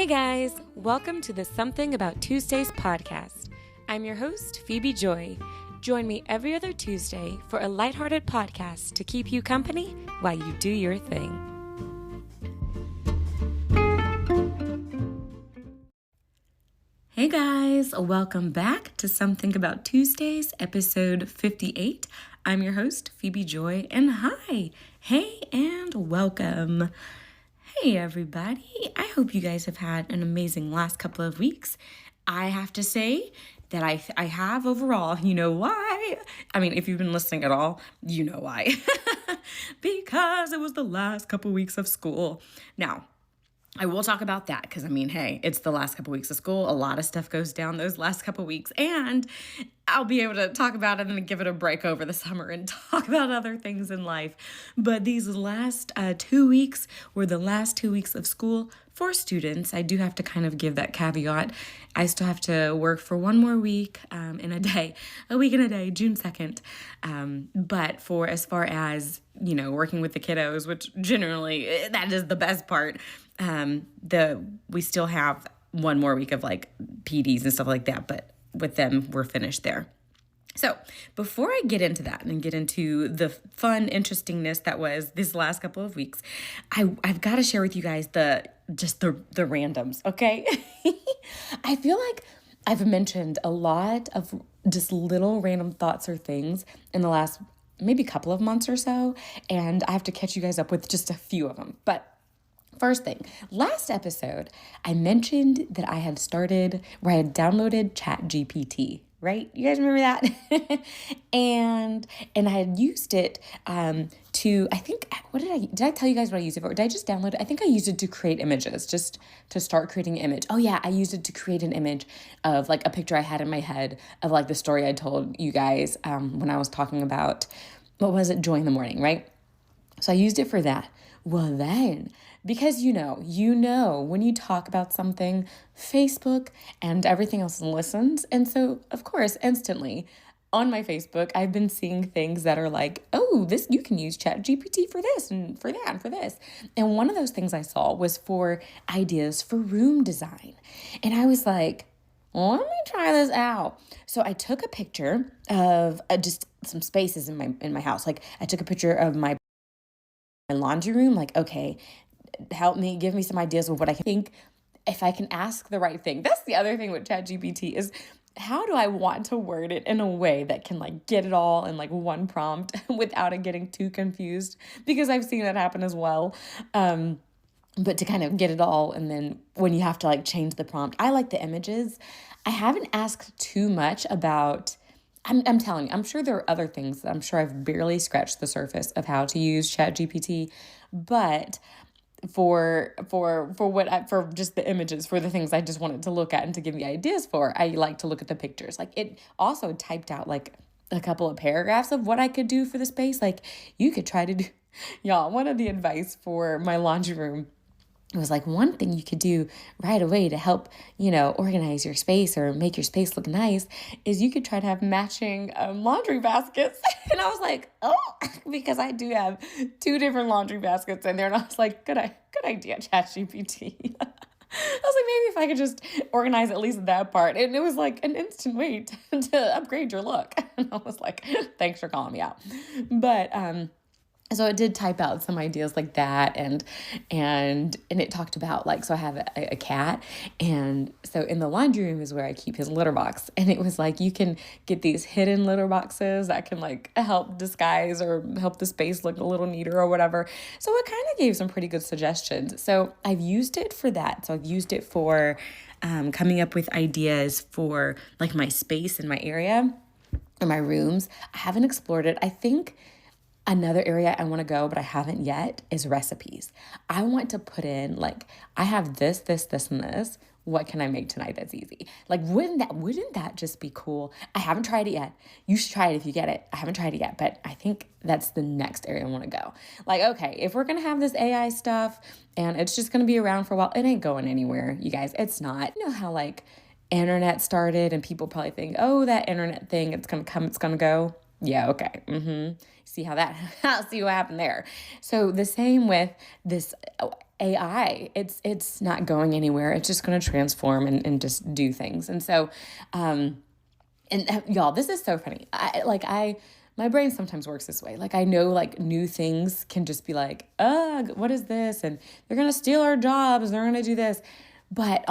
guys, welcome to the Something About Tuesdays podcast. I'm your host, Phebe Joy. Join me every other Tuesday for a lighthearted podcast to keep you company while you do your thing. Hey guys, welcome back to Something About Tuesdays, episode 58. I'm your host, Phebe Joy, and hi, hey, and welcome. Hey everybody, I hope you guys have had an amazing last couple of weeks. I have to say that I have overall. You know why? I mean, if you've been listening at all, you know why. Because it was the last couple weeks of school. Now, I will talk about that because, hey, it's the last couple weeks of school. A lot of stuff goes down those last couple weeks, and I'll be able to talk about it and then give it a break over the summer and talk about other things in life. But these last 2 weeks were the last 2 weeks of school for students. I do have to kind of give that caveat. I still have to work for one more week in a week and a day, June 2nd. But for as far as, working with the kiddos, which generally that is the best part, we still have one more week of like PDs and stuff like that, but with them, we're finished there. So before I get into that and get into the fun interestingness that was this last couple of weeks, I've got to share with you guys the randoms, okay? I feel like I've mentioned a lot of just little random thoughts or things in the last maybe couple of months or so, and I have to catch you guys up with just a few of them. But first thing, last episode, I mentioned that I had downloaded ChatGPT, right? You guys remember that? and I had used it to, I think, did I tell you guys what I used it for? Did I just download it? I think I used it to create images, just to start creating an image. Oh yeah, I used it to create an image of like a picture I had in my head of like the story I told you guys when I was talking about, what was it? Joy in the Morning, right? So I used it for that. Well then, because you know, when you talk about something, Facebook and everything else listens. And so, of course, instantly on my Facebook, I've been seeing things that are like, oh, you can use ChatGPT for this and for that and for this. And one of those things I saw was for ideas for room design. And I was like, well, let me try this out. So I took a picture of just some spaces in my house. Like I took a picture of my laundry room, like, okay, help me, give me some ideas of what I can think if I can ask the right thing. That's the other thing with ChatGPT is how do I want to word it in a way that can like get it all in like one prompt without it getting too confused, because I've seen that happen as well. But to kind of get it all, and then when you have to like change the prompt, I like the images. I haven't asked too much about, I'm telling you, I'm sure there are other things that I'm sure I've barely scratched the surface of how to use ChatGPT, but for just the images, for the things I just wanted to look at and to give me ideas for, I like to look at the pictures. Like it also typed out like a couple of paragraphs of what I could do for the space. Like you could try to do, y'all, one of the advice for my laundry room, it was like one thing you could do right away to help, organize your space or make your space look nice is you could try to have matching laundry baskets. And I was like, oh, because I do have 2 different laundry baskets in there. And I was like, good idea, ChatGPT. I was like, maybe if I could just organize at least that part. And it was like an instant way to upgrade your look. And I was like, thanks for calling me out. But, so it did type out some ideas like that, and it talked about like, so I have a cat, and so in the laundry room is where I keep his litter box, and it was like you can get these hidden litter boxes that can like help disguise or help the space look a little neater or whatever. So it kind of gave some pretty good suggestions. So I've used it for that. So I've used it for coming up with ideas for like my space in my area or my rooms. I haven't explored it. I think another area I want to go, but I haven't yet, is recipes. I want to put in like, I have this, and this. What can I make tonight that's easy? Like, wouldn't that just be cool? I haven't tried it yet. You should try it if you get it. I haven't tried it yet, but I think that's the next area I want to go. Like, okay, if we're going to have this AI stuff and it's just going to be around for a while, it ain't going anywhere, you guys. It's not. You know how like internet started and people probably think, oh, that internet thing, it's going to come, it's going to go. Yeah, okay. see how that, see what happened there. So the same with this AI, it's not going anywhere. It's just going to transform and just do things. And so, and y'all, this is so funny. My brain sometimes works this way. Like I know like new things can just be like, what is this? And they're going to steal our jobs. They're going to do this. But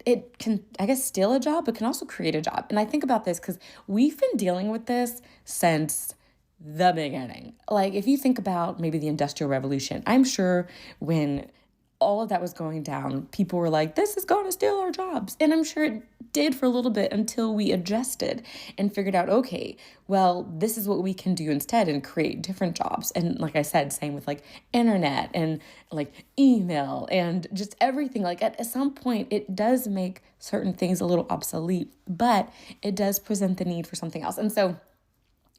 it can, I guess, steal a job, but can also create a job. And I think about this because we've been dealing with this since the beginning. Like if you think about maybe the Industrial Revolution, I'm sure when all of that was going down, people were like, this is going to steal our jobs. And I'm sure it did for a little bit until we adjusted and figured out, okay, well, this is what we can do instead and create different jobs. And like I said, same with like internet and like email and just everything. Like at some point, it does make certain things a little obsolete, but it does present the need for something else. And so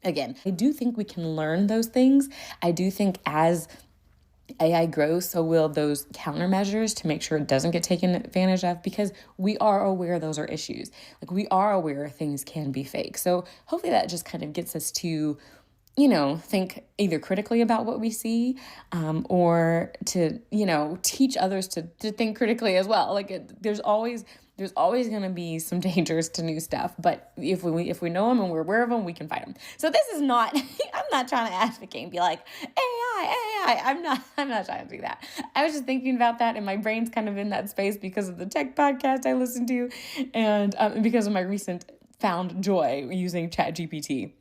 again, I do think we can learn those things. I do think as AI grows, so will those countermeasures to make sure it doesn't get taken advantage of, because we are aware those are issues. Like we are aware things can be fake. So hopefully that just kind of gets us to, think either critically about what we see, or to, teach others to think critically as well. Like there's always going to be some dangers to new stuff, but if we know them and we're aware of them, we can fight them. So this is not, I'm not trying to advocate and be like, AI, I'm not trying to do that. I was just thinking about that and my brain's kind of in that space because of the tech podcast I listen to and because of my recent found joy using ChatGPT.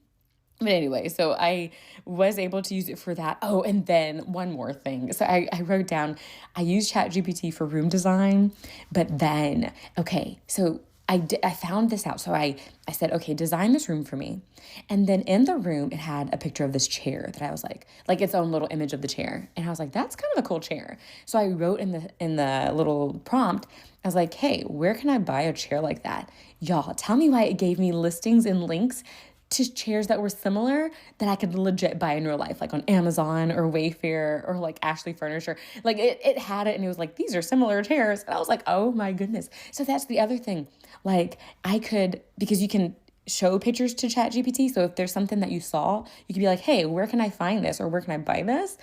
But anyway, so I was able to use it for that. Oh, and then one more thing. So I wrote down, I use ChatGPT for room design, but then, okay, so I found this out. So I said, okay, design this room for me. And then in the room, it had a picture of this chair that I was like its own little image of the chair. And I was like, that's kind of a cool chair. So I wrote in the little prompt, I was like, hey, where can I buy a chair like that? Y'all, tell me why it gave me listings and links to chairs that were similar that I could legit buy in real life, like on Amazon or Wayfair or like Ashley Furniture. Like it had it and it was like, these are similar chairs. And I was like, oh my goodness. So that's the other thing. Like I could, because you can show pictures to ChatGPT. So if there's something that you saw, you could be like, hey, where can I find this? Or where can I buy this?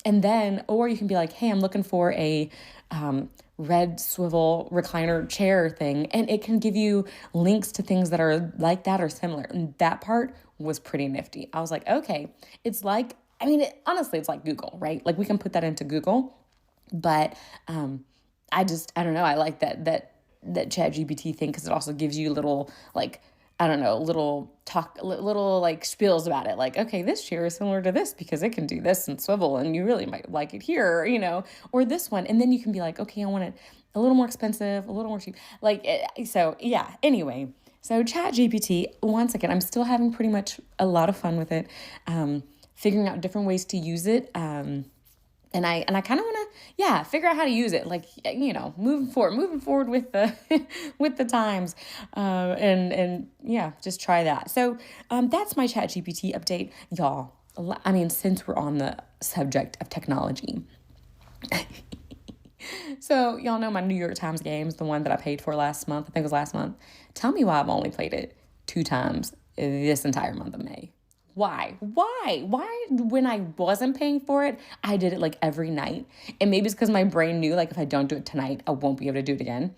And then, or you can be like, hey, I'm looking for a red swivel recliner chair thing. And it can give you links to things that are like that or similar. And that part was pretty nifty. I was like, okay, it's like, honestly, it's like Google, right? Like we can put that into Google, but I don't know. I like that ChatGPT thing because it also gives you little like, little like spiels about it. Like, okay, this chair is similar to this because it can do this and swivel and you really might like it here, or this one. And then you can be like, okay, I want it a little more expensive, a little more cheap. So yeah, anyway. So ChatGPT, once again, I'm still having pretty much a lot of fun with it, figuring out different ways to use it. And I kind of want to, figure out how to use it. Like, moving forward with the, with the times, and just try that. So, that's my ChatGPT update, y'all. Since we're on the subject of technology. So y'all know my New York Times games, the one that I paid for last month. I think it was last month. Tell me why I've only played it 2 times this entire month of May. Why when I wasn't paying for it, I did it like every night. And maybe it's because my brain knew like if I don't do it tonight, I won't be able to do it again.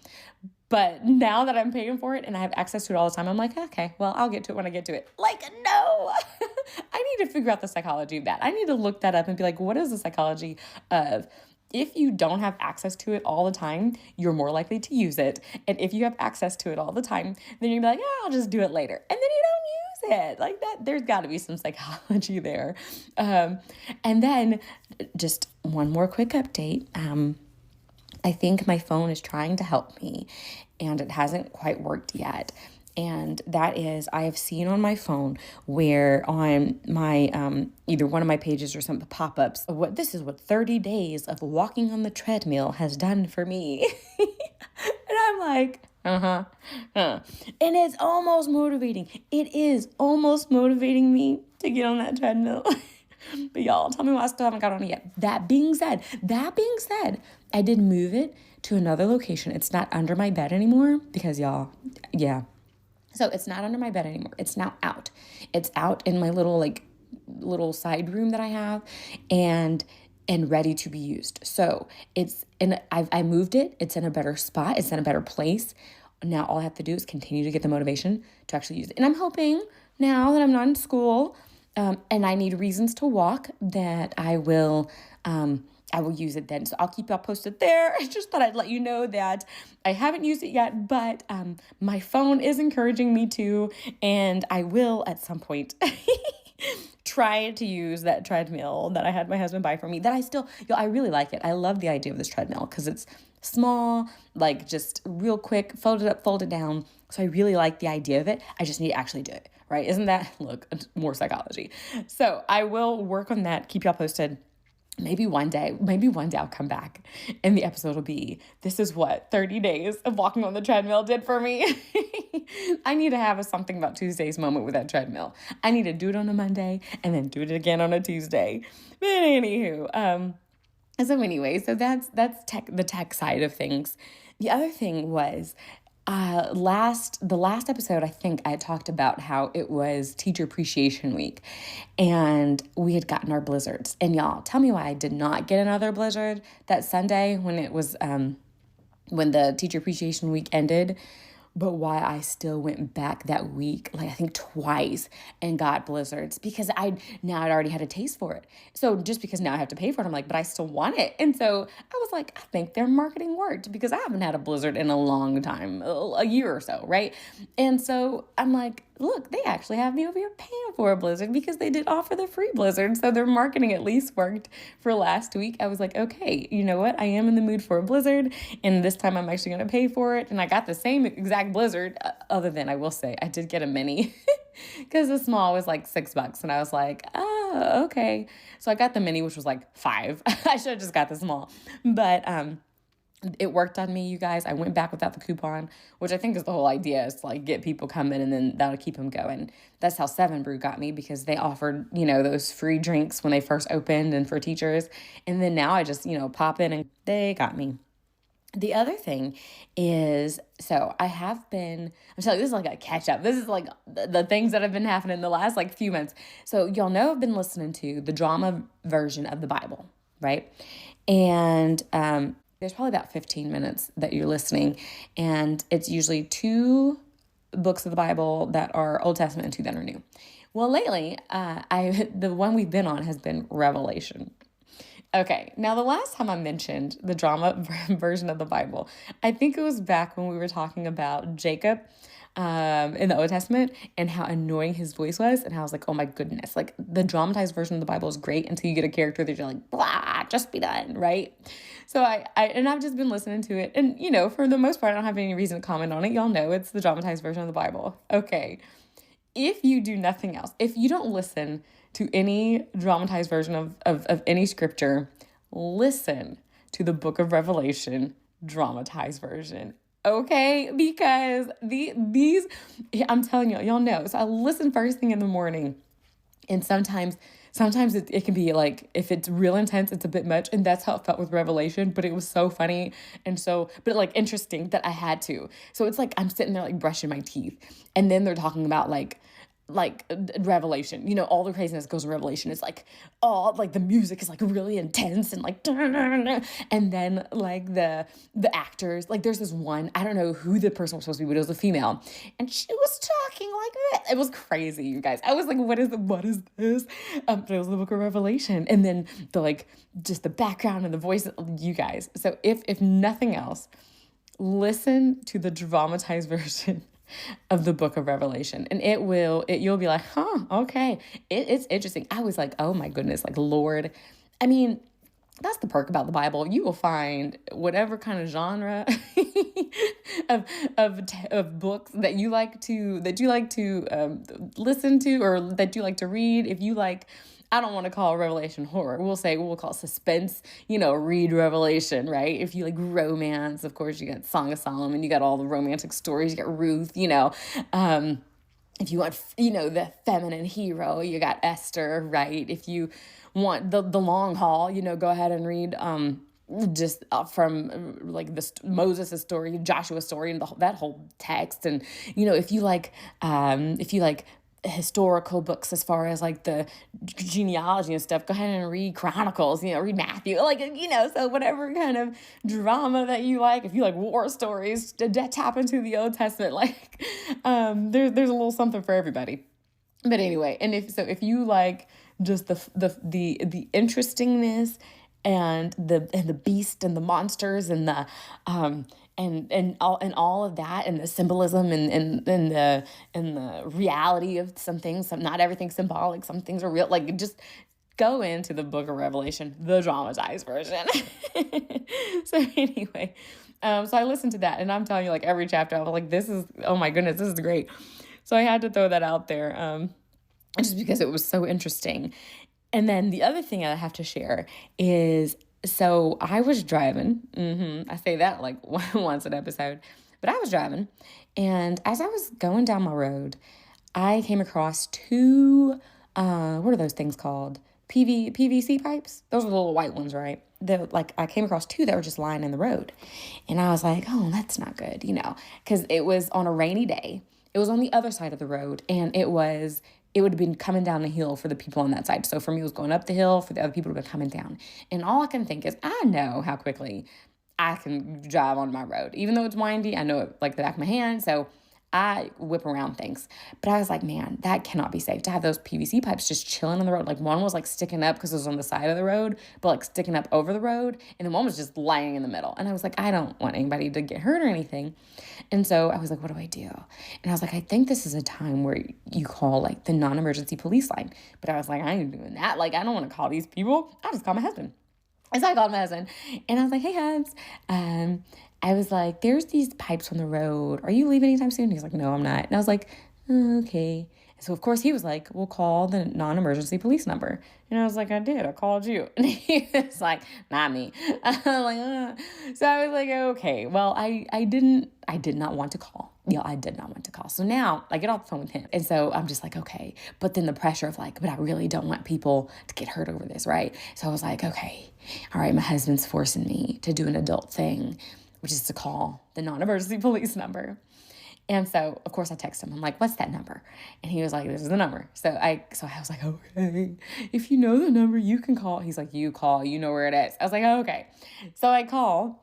But now that I'm paying for it and I have access to it all the time, I'm like, okay, well, I'll get to it when I get to it. Like, no, I need to figure out the psychology of that. I need to look that up and be like, what is the psychology of if you don't have access to it all the time, you're more likely to use it. And if you have access to it all the time, then you're like, I'll just do it later. And then you don't use it like that. There's got to be some psychology there. And then just one more quick update. I think my phone is trying to help me and it hasn't quite worked yet. And that is, I have seen on my phone where on my, either one of my pages or some pop-ups, what 30 days of walking on the treadmill has done for me. And I'm like, And it's almost motivating. It is almost motivating me to get on that treadmill. But y'all, tell me why I still haven't got on it yet. That being said, I did move it to another location. It's not under my bed anymore because y'all, yeah. So it's not under my bed anymore. It's now out. It's out in my little little side room that I have, and ready to be used. So I moved it. It's in a better spot. It's in a better place. Now all I have to do is continue to get the motivation to actually use it. And I'm hoping now that I'm not in school, and I need reasons to walk, that I will use it then. So I'll keep y'all posted there. I just thought I'd let you know that I haven't used it yet, but my phone is encouraging me to, and I will at some point try to use that treadmill that I had my husband buy for me, that I really like it. I love the idea of this treadmill because it's small, like just real quick, fold it up, fold it down. So I really like the idea of it. I just need to actually do it, right? Isn't that, look, more psychology. So I will work on that, keep y'all posted. Maybe one day I'll come back and the episode will be, this is what 30 days of walking on the treadmill did for me. I need to have a something about Tuesdays moment with that treadmill. I need to do it on a Monday and then do it again on a Tuesday. But anywho, so anyway, so that's the tech side of things. The other thing was, the last episode, I think I talked about how it was Teacher Appreciation Week and we had gotten our blizzards. And y'all, tell me why I did not get another blizzard that Sunday when it was, when the Teacher Appreciation Week ended, but why I still went back that week, like I think twice, and got blizzards, because I'd already had a taste for it. So just because now I have to pay for it, I'm like, but I still want it. And so I was like, I think their marketing worked, because I haven't had a blizzard in a long time, a year or so, right? And so I'm like, look, they actually have me over here paying for a blizzard because they did offer the free blizzard. So their marketing at least worked for last week. I was like, okay, you know what? I am in the mood for a blizzard, and this time I'm actually going to pay for it. And I got the same exact blizzard, other than I will say I did get a mini because the small was like $6. And I was like, oh, okay. So I got the mini, which was like $5. I should have just got the small. But, it worked on me, you guys. I went back without the coupon, which I think is the whole idea, is to like get people coming and then that'll keep them going. That's how 7 Brew got me, because they offered, those free drinks when they first opened and for teachers. And then now I just, pop in and they got me. The other thing is, so I'm telling you, this is like a catch up. This is like the things that have been happening in the last like few months. So y'all know I've been listening to the drama version of the Bible, right? And, there's probably about 15 minutes that you're listening, and it's usually 2 books of the Bible that are Old Testament and 2 that are new. Well, lately, the one we've been on has been Revelation. Okay, now the last time I mentioned the drama version of the Bible, I think it was back when we were talking about Jacob in the Old Testament and how annoying his voice was, and how I was like, oh my goodness, like the dramatized version of the Bible is great until you get a character that you're like, blah, just be done, right? So I've just been listening to it, and for the most part, I don't have any reason to comment on it. Y'all know it's the dramatized version of the Bible. Okay, if you do nothing else, if you don't listen to any dramatized version of any scripture, listen to the book of Revelation dramatized version. Okay, because these, I'm telling y'all know. So I listen first thing in the morning, and sometimes it can be like, if it's real intense, it's a bit much, and that's how it felt with Revelation. But it was so funny but like interesting that I had to. So it's like I'm sitting there like brushing my teeth, and then they're talking about like Revelation, all the craziness goes in Revelation. It's like, oh, like the music is like really intense and like, and then like the actors, like there's this one, I don't know who the person was supposed to be, but it was a female, and she was talking like that. It was crazy, you guys. I was like, what is this? But it was the book of Revelation, and then the like just the background and the voice, you guys. So if nothing else, listen to the dramatized version of the book of Revelation, and you'll be like, huh, okay, it's interesting. I was like, oh my goodness, like Lord, I mean, that's the perk about the Bible. You will find whatever kind of genre of books that you like to listen to, or that you like to read. If you like, I don't want to call Revelation horror. We'll call it suspense, read Revelation, right? If you like romance, of course, you got Song of Solomon, you got all the romantic stories, you got Ruth, if you want, the feminine hero, you got Esther, right? If you want the long haul, go ahead and read, from like this Moses' story, Joshua's story, and that whole text. And, if you like historical books as far as like the genealogy and stuff, go ahead and read Chronicles, read Matthew, so whatever kind of drama that you like, if you like war stories, tap into the Old Testament, there's a little something for everybody. But anyway, and if you like just the interestingness and the beast and the monsters and the and all of that, and the symbolism and the reality of some things, not everything's symbolic, some things are real, just go into the book of Revelation, the dramatized version. So anyway, so I listened to that, and I'm telling you, every chapter I was like, this is, oh my goodness, this is great. So I had to throw that out there, just because it was so interesting. And then the other thing I have to share is, so I was driving. I say that once an episode, but I was driving, and as I was going down my road, I came across two, what are those things called? PVC pipes? Those are the little white ones, right? I came across two that were just lying in the road. And I was like, oh, that's not good, because it was on a rainy day. It was on the other side of the road, and it would have been coming down the hill for the people on that side. So for me, it was going up the hill, for the other people to be coming down. And all I can think is, I know how quickly I can drive on my road. Even though it's windy, I know it like the back of my hand. So I whip around things. But I was like, man, that cannot be safe to have those PVC pipes just chilling on the road. One was sticking up because it was on the side of the road, but sticking up over the road. And then one was just lying in the middle. And I was like, I don't want anybody to get hurt or anything. And so I was like, what do I do? And I was like, I think this is a time where you call the non-emergency police line. But I was like, I ain't doing that. I don't want to call these people. I'll just call my husband. And so I called my husband, and I was like, hey, Hubs, I was like, there's these pipes on the road. Are you leaving anytime soon? He's like, no, I'm not. And I was like, okay. So, of course, he was like, we'll call the non-emergency police number. And I was like, I did. I called you. And he was like, not me. I'm like, So I was like, okay. Well, I did not want to call. I did not want to call. So now I get off the phone with him. And so I'm just like, okay. But then the pressure of but I really don't want people to get hurt over this, right? So I was like, okay, all right, my husband's forcing me to do an adult thing, which is to call the non-emergency police number. And so, of course, I text him. I'm like, what's that number? And he was like, this is the number. So I was like, okay, if you know the number, you can call. He's like, you call, you know where it is. I was like, okay. So I call.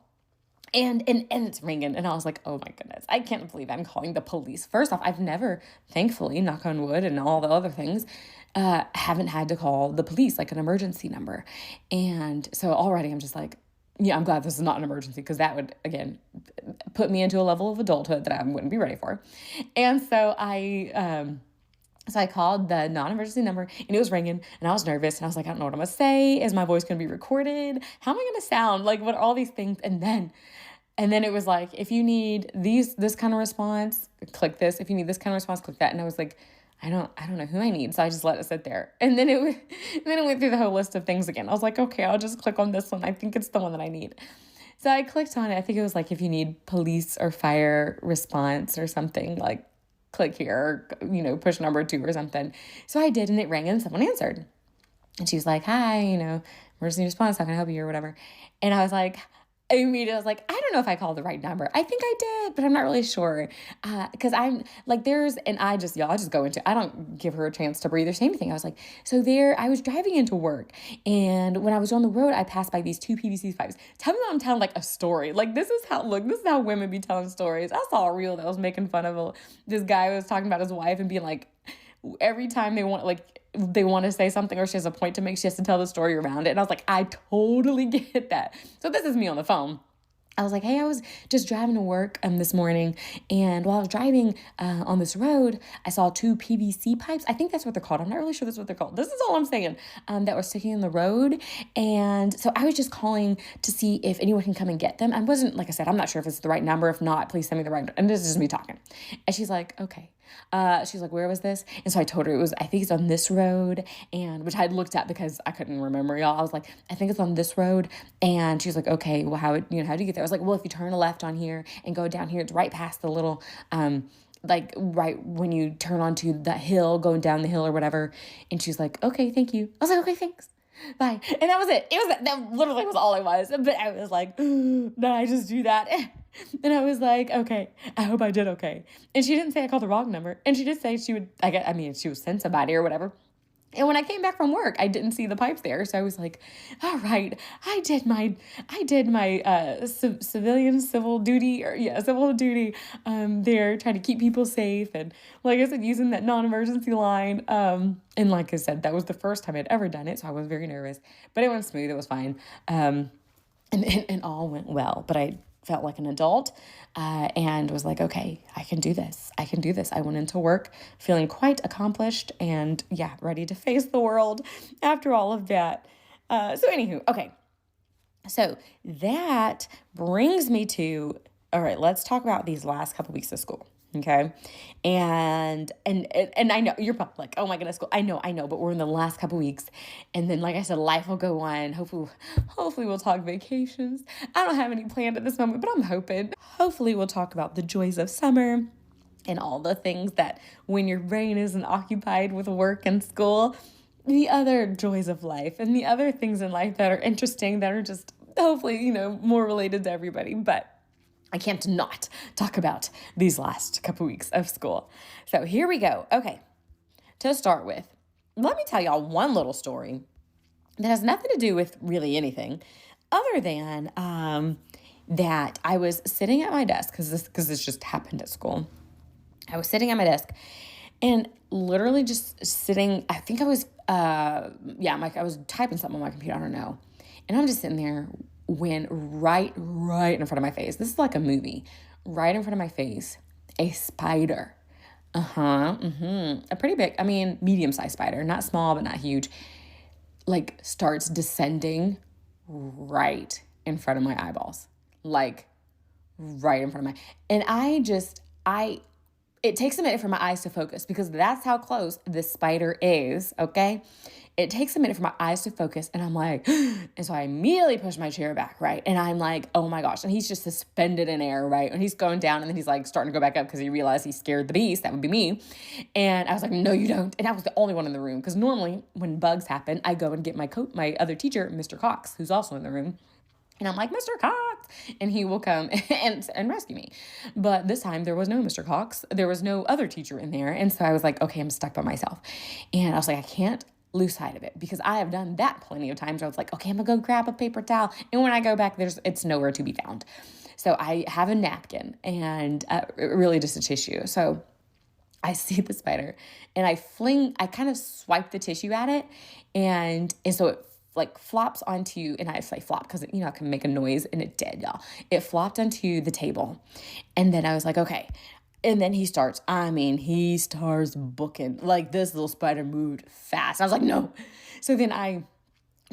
And it's ringing, and I was like, oh my goodness, I can't believe I'm calling the police. First off, I've never, thankfully, knock on wood and all the other things, haven't had to call the police, an emergency number. And so already I'm just like, yeah, I'm glad this is not an emergency, because that would, again, put me into a level of adulthood that I wouldn't be ready for. And so I called the non-emergency number, and it was ringing, and I was nervous, and I was like, I don't know what I'm going to say. Is my voice going to be recorded? How am I going to sound? What are all these things? And then it was like, if you need this kind of response, click this. If you need this kind of response, click that. And I was like, I don't know who I need. So I just let it sit there. And then it went through the whole list of things again. I was like, okay, I'll just click on this one. I think it's the one that I need. So I clicked on it. I think it was if you need police or fire response or something, click here, or, push number 2 or something. So I did, and it rang, and someone answered. And she was like, hi, emergency response, how can I help you, or whatever. And I was like, immediately I was like, I don't know if I called the right number. I think I did, but I'm not really sure. Because I'm I just go into, I don't give her a chance to breathe or say anything. I was like, I was driving into work, and when I was on the road, I passed by these 2 PVC pipes. Tell me I'm telling a story. This is how women be telling stories. I saw a reel that was making fun of this guy was talking about his wife and being like, every time they want to say something or she has a point to make, she has to tell the story around it. And I was like, I totally get that. So this is me on the phone. I was like, hey, I was just driving to work this morning, and while I was driving on this road, I saw 2 PVC pipes. I think that's what they're called. I'm not really sure that's what they're called. This is all I'm saying, that were sticking in the road. And so I was just calling to see if anyone can come and get them. I wasn't, like I said, I'm not sure if it's the right number. If not, please send me the right number. And this is just me talking. And she's like, okay. She's like, where was this? And so I told her I think it's on this road, and which I had looked at because I couldn't remember, y'all. I was like, I think it's on this road. And she's like, okay, well, how do you get there? I was like, well, if you turn a left on here and go down here, it's right past the little, right when you turn onto the hill, going down the hill or whatever. And she's like, okay, thank you. I was like, okay, thanks. Bye. And that was it. That literally was all I was. But I was like, did I just do that? And I was like, okay, I hope I did okay. And she didn't say I called the wrong number. And she did say she would, she would send somebody or whatever. And when I came back from work, I didn't see the pipes there. So I was like, all right, I did my civil duty there, trying to keep people safe. And like I said, using that non-emergency line. And like I said, that was the first time I'd ever done it. So I was very nervous, but it went smooth. It was fine. And all went well, but I felt like an adult, and was like, okay, I can do this. I can do this. I went into work feeling quite accomplished and ready to face the world after all of that. So anywho, okay. So that brings me to, all right, let's talk about these last couple weeks of school. Okay. And I know you're probably like, oh my goodness, school. I know, but we're in the last couple weeks. And then, like I said, life will go on. Hopefully we'll talk vacations. I don't have any planned at this moment, but I'm hoping. Hopefully we'll talk about the joys of summer and all the things that when your brain isn't occupied with work and school, the other joys of life and the other things in life that are interesting, that are just hopefully, more related to everybody. But I can't not talk about these last couple weeks of school. So here we go. Okay, to start with, let me tell y'all one little story that has nothing to do with really anything other than that I was sitting at my desk, because this just happened at school. I was sitting at my desk and literally just sitting. I think I was, I was typing something on my computer. I don't know. And I'm just sitting there when right in front of my face, this is like a movie, right in front of my face, a spider. A pretty big, medium-sized spider, not small, but not huge, like starts descending right in front of my eyeballs, like right in front of and it takes a minute for my eyes to focus, because that's how close this spider is, okay? It takes a minute for my eyes to focus, and I'm like, and so I immediately push my chair back, right? And I'm like, oh my gosh. And he's just suspended in air, right? And he's going down, and then he's like starting to go back up because he realized he scared the beast. That would be me. And I was like, no, you don't. And I was the only one in the room, because normally when bugs happen, I go and get my other teacher, Mr. Cox, who's also in the room. And I'm like, Mr. Cox, and he will come and rescue me. But this time there was no Mr. Cox. There was no other teacher in there. And so I was like, okay, I'm stuck by myself. And I was like, I can't lose sight of it, because I have done that plenty of times. I was like, okay, I'm gonna go grab a paper towel. And when I go back, it's nowhere to be found. So I have a napkin and really just a tissue. So I see the spider and I kind of swipe the tissue at it. And so it like flops onto, and I say flop because, I can make a noise, and it did, y'all. It flopped onto the table. And then I was like, okay. And then he starts booking. Like, this little spider moved fast. I was like, no. So then I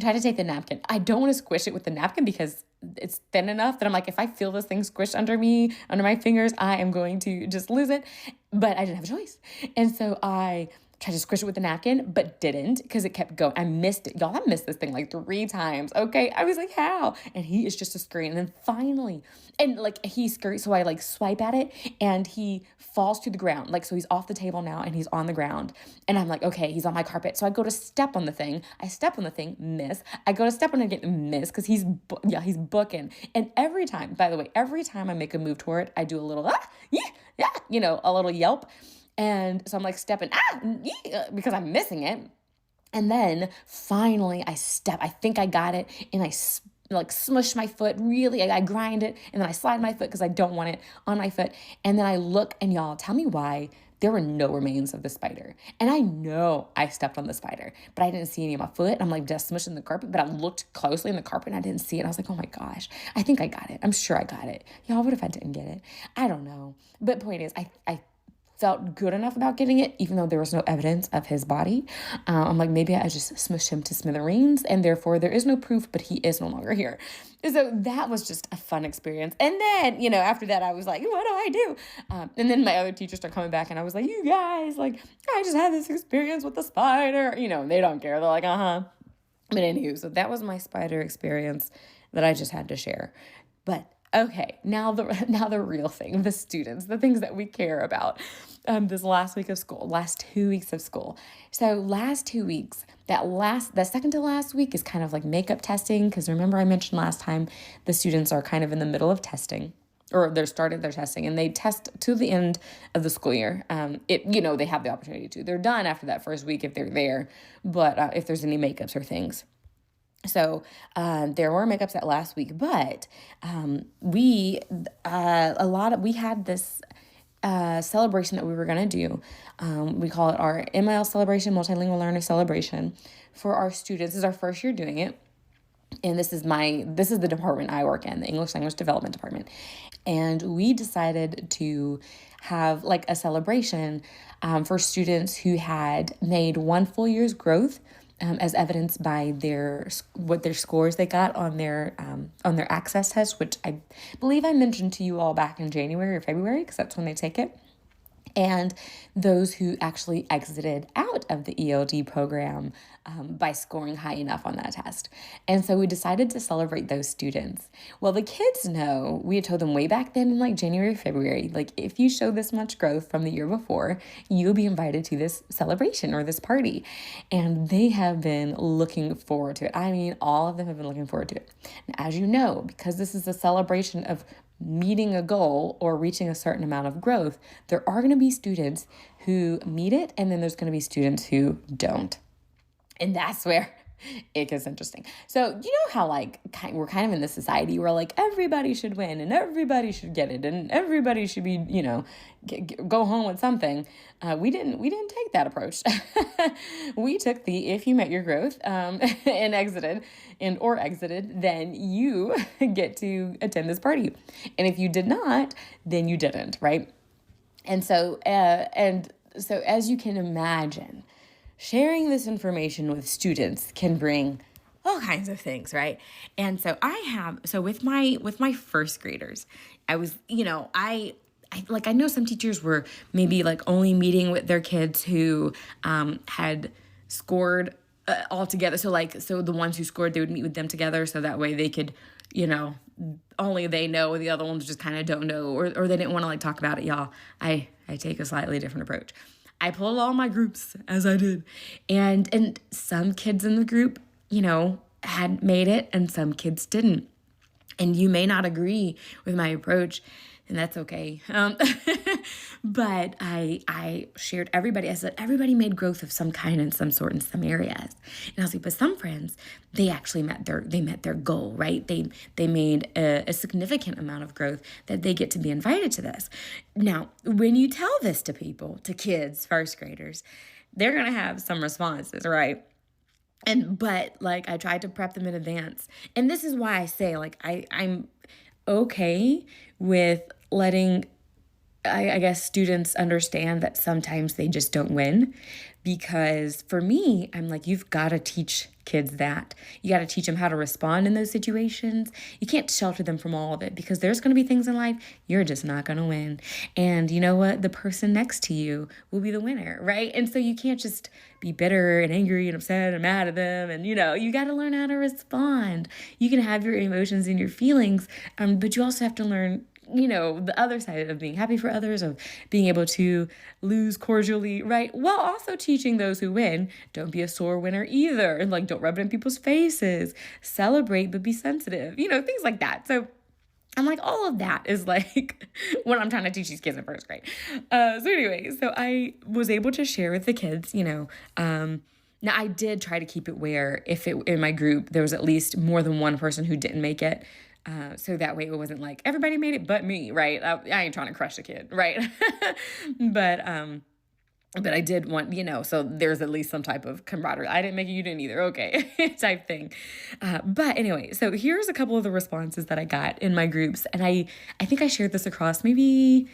try to take the napkin. I don't want to squish it with the napkin because it's thin enough that I'm like, if I feel this thing squish under my fingers, I am going to just lose it. But I didn't have a choice. And so I tried to squish it with the napkin, but didn't, because it kept going. I missed it. Y'all, I missed this thing like 3 times. Okay. I was like, how? And he is just a scurry. And then finally, and like he scurries. So I like swipe at it and he falls to the ground. Like, so he's off the table now and he's on the ground. And I'm like, okay, he's on my carpet. So I go to step on the thing. I step on the thing, miss. I go to step on it again, miss, because he's booking. And every time, by the way, every time I make a move toward it, I do a little, a little yelp. And so I'm like stepping, because I'm missing it. And then finally I think I got it. And I like smush my foot really. I grind it. And then I slide my foot because I don't want it on my foot. And then I look, and y'all, tell me why there were no remains of the spider. And I know I stepped on the spider, but I didn't see any of my foot. I'm like just smushing the carpet, but I looked closely in the carpet and I didn't see it. I was like, oh my gosh, I think I got it. I'm sure I got it. Y'all, what if I didn't get it? I don't know. But point is, I felt good enough about getting it, even though there was no evidence of his body. I'm like, maybe I just smushed him to smithereens, and therefore there is no proof, but he is no longer here. So that was just a fun experience. And then, after that, I was like, what do I do? And then my other teachers started coming back, and I was like, you guys, like, I just had this experience with the spider. They don't care. They're like, uh-huh. But anywho, so that was my spider experience that I just had to share. But okay, now the real thing, the students, the things that we care about this last week of school, last 2 weeks of school. So last 2 weeks, that second to last week is kind of like makeup testing, because remember I mentioned last time the students are kind of in the middle of testing. or they're started their testing, and they test to the end of the school year. They have the opportunity to. They're done after that first week if they're there, but if there's any makeups or things. So there were makeups that last week, but we had this celebration that we were going to do. We call it our MIL celebration, multilingual learner celebration, for our students. This is our first year doing it. And this is the department I work in, the English Language Development Department. And we decided to have like a celebration for students who had made one full year's growth, as evidenced by what their scores they got on their access test, which I believe I mentioned to you all back in January or February, because that's when they take it. And those who actually exited out of the ELD program by scoring high enough on that test. And so we decided to celebrate those students. Well, the kids know, we had told them way back then in like January, February, like if you show this much growth from the year before, you'll be invited to this celebration or this party. And they have been looking forward to it. I mean, all of them have been looking forward to it. And as you know, because this is a celebration of meeting a goal or reaching a certain amount of growth, there are going to be students who meet it, and then there's going to be students who don't. And that's where it gets interesting. So you know how we're kind of in this society where like everybody should win and everybody should get it and everybody should be, go home with something. We didn't take that approach. We took the if you met your growth and exited, then you get to attend this party. And if you did not, then you didn't, right? And so as you can imagine, sharing this information with students can bring all kinds of things, right? And so with my first graders, I was, I know some teachers were maybe like only meeting with their kids who had scored all together. So the ones who scored, they would meet with them together, so that way they could, only they know, the other ones just kind of don't know, or they didn't want to like talk about it. Y'all, I take a slightly different approach. I pulled all my groups as I did. And some kids in the group, had made it and some kids didn't. And you may not agree with my approach, and that's okay. But I shared everybody. I said, everybody made growth of some kind and some sort in some areas. And I was like, but some friends, they actually met their goal, right? They made a significant amount of growth that they get to be invited to this. Now, when you tell this to people, to kids, first graders, they're going to have some responses, right? But I tried to prep them in advance. And this is why I say, I'm okay with letting, I guess, students understand that sometimes they just don't win. Because for me, I'm like, you've got to teach kids that. You got to teach them how to respond in those situations. You can't shelter them from all of it, because there's going to be things in life you're just not going to win. And you know what? The person next to you will be the winner, right? And so you can't just be bitter and angry and upset and mad at them. And, you got to learn how to respond. You can have your emotions and your feelings, but you also have to learn the other side of being happy for others, of being able to lose cordially, right? While also teaching those who win, don't be a sore winner either. And don't rub it in people's faces. Celebrate, but be sensitive, things like that. So I'm like, all of that is what I'm trying to teach these kids in first grade. So I was able to share with the kids, now I did try to keep it where in my group, there was at least more than one person who didn't make it. So that way it wasn't like everybody made it but me, right? I ain't trying to crush a kid, right? But I did want, so there's at least some type of camaraderie. I didn't make it, you didn't either, okay, type thing. But anyway, so here's a couple of the responses that I got in my groups. And I think I shared this across I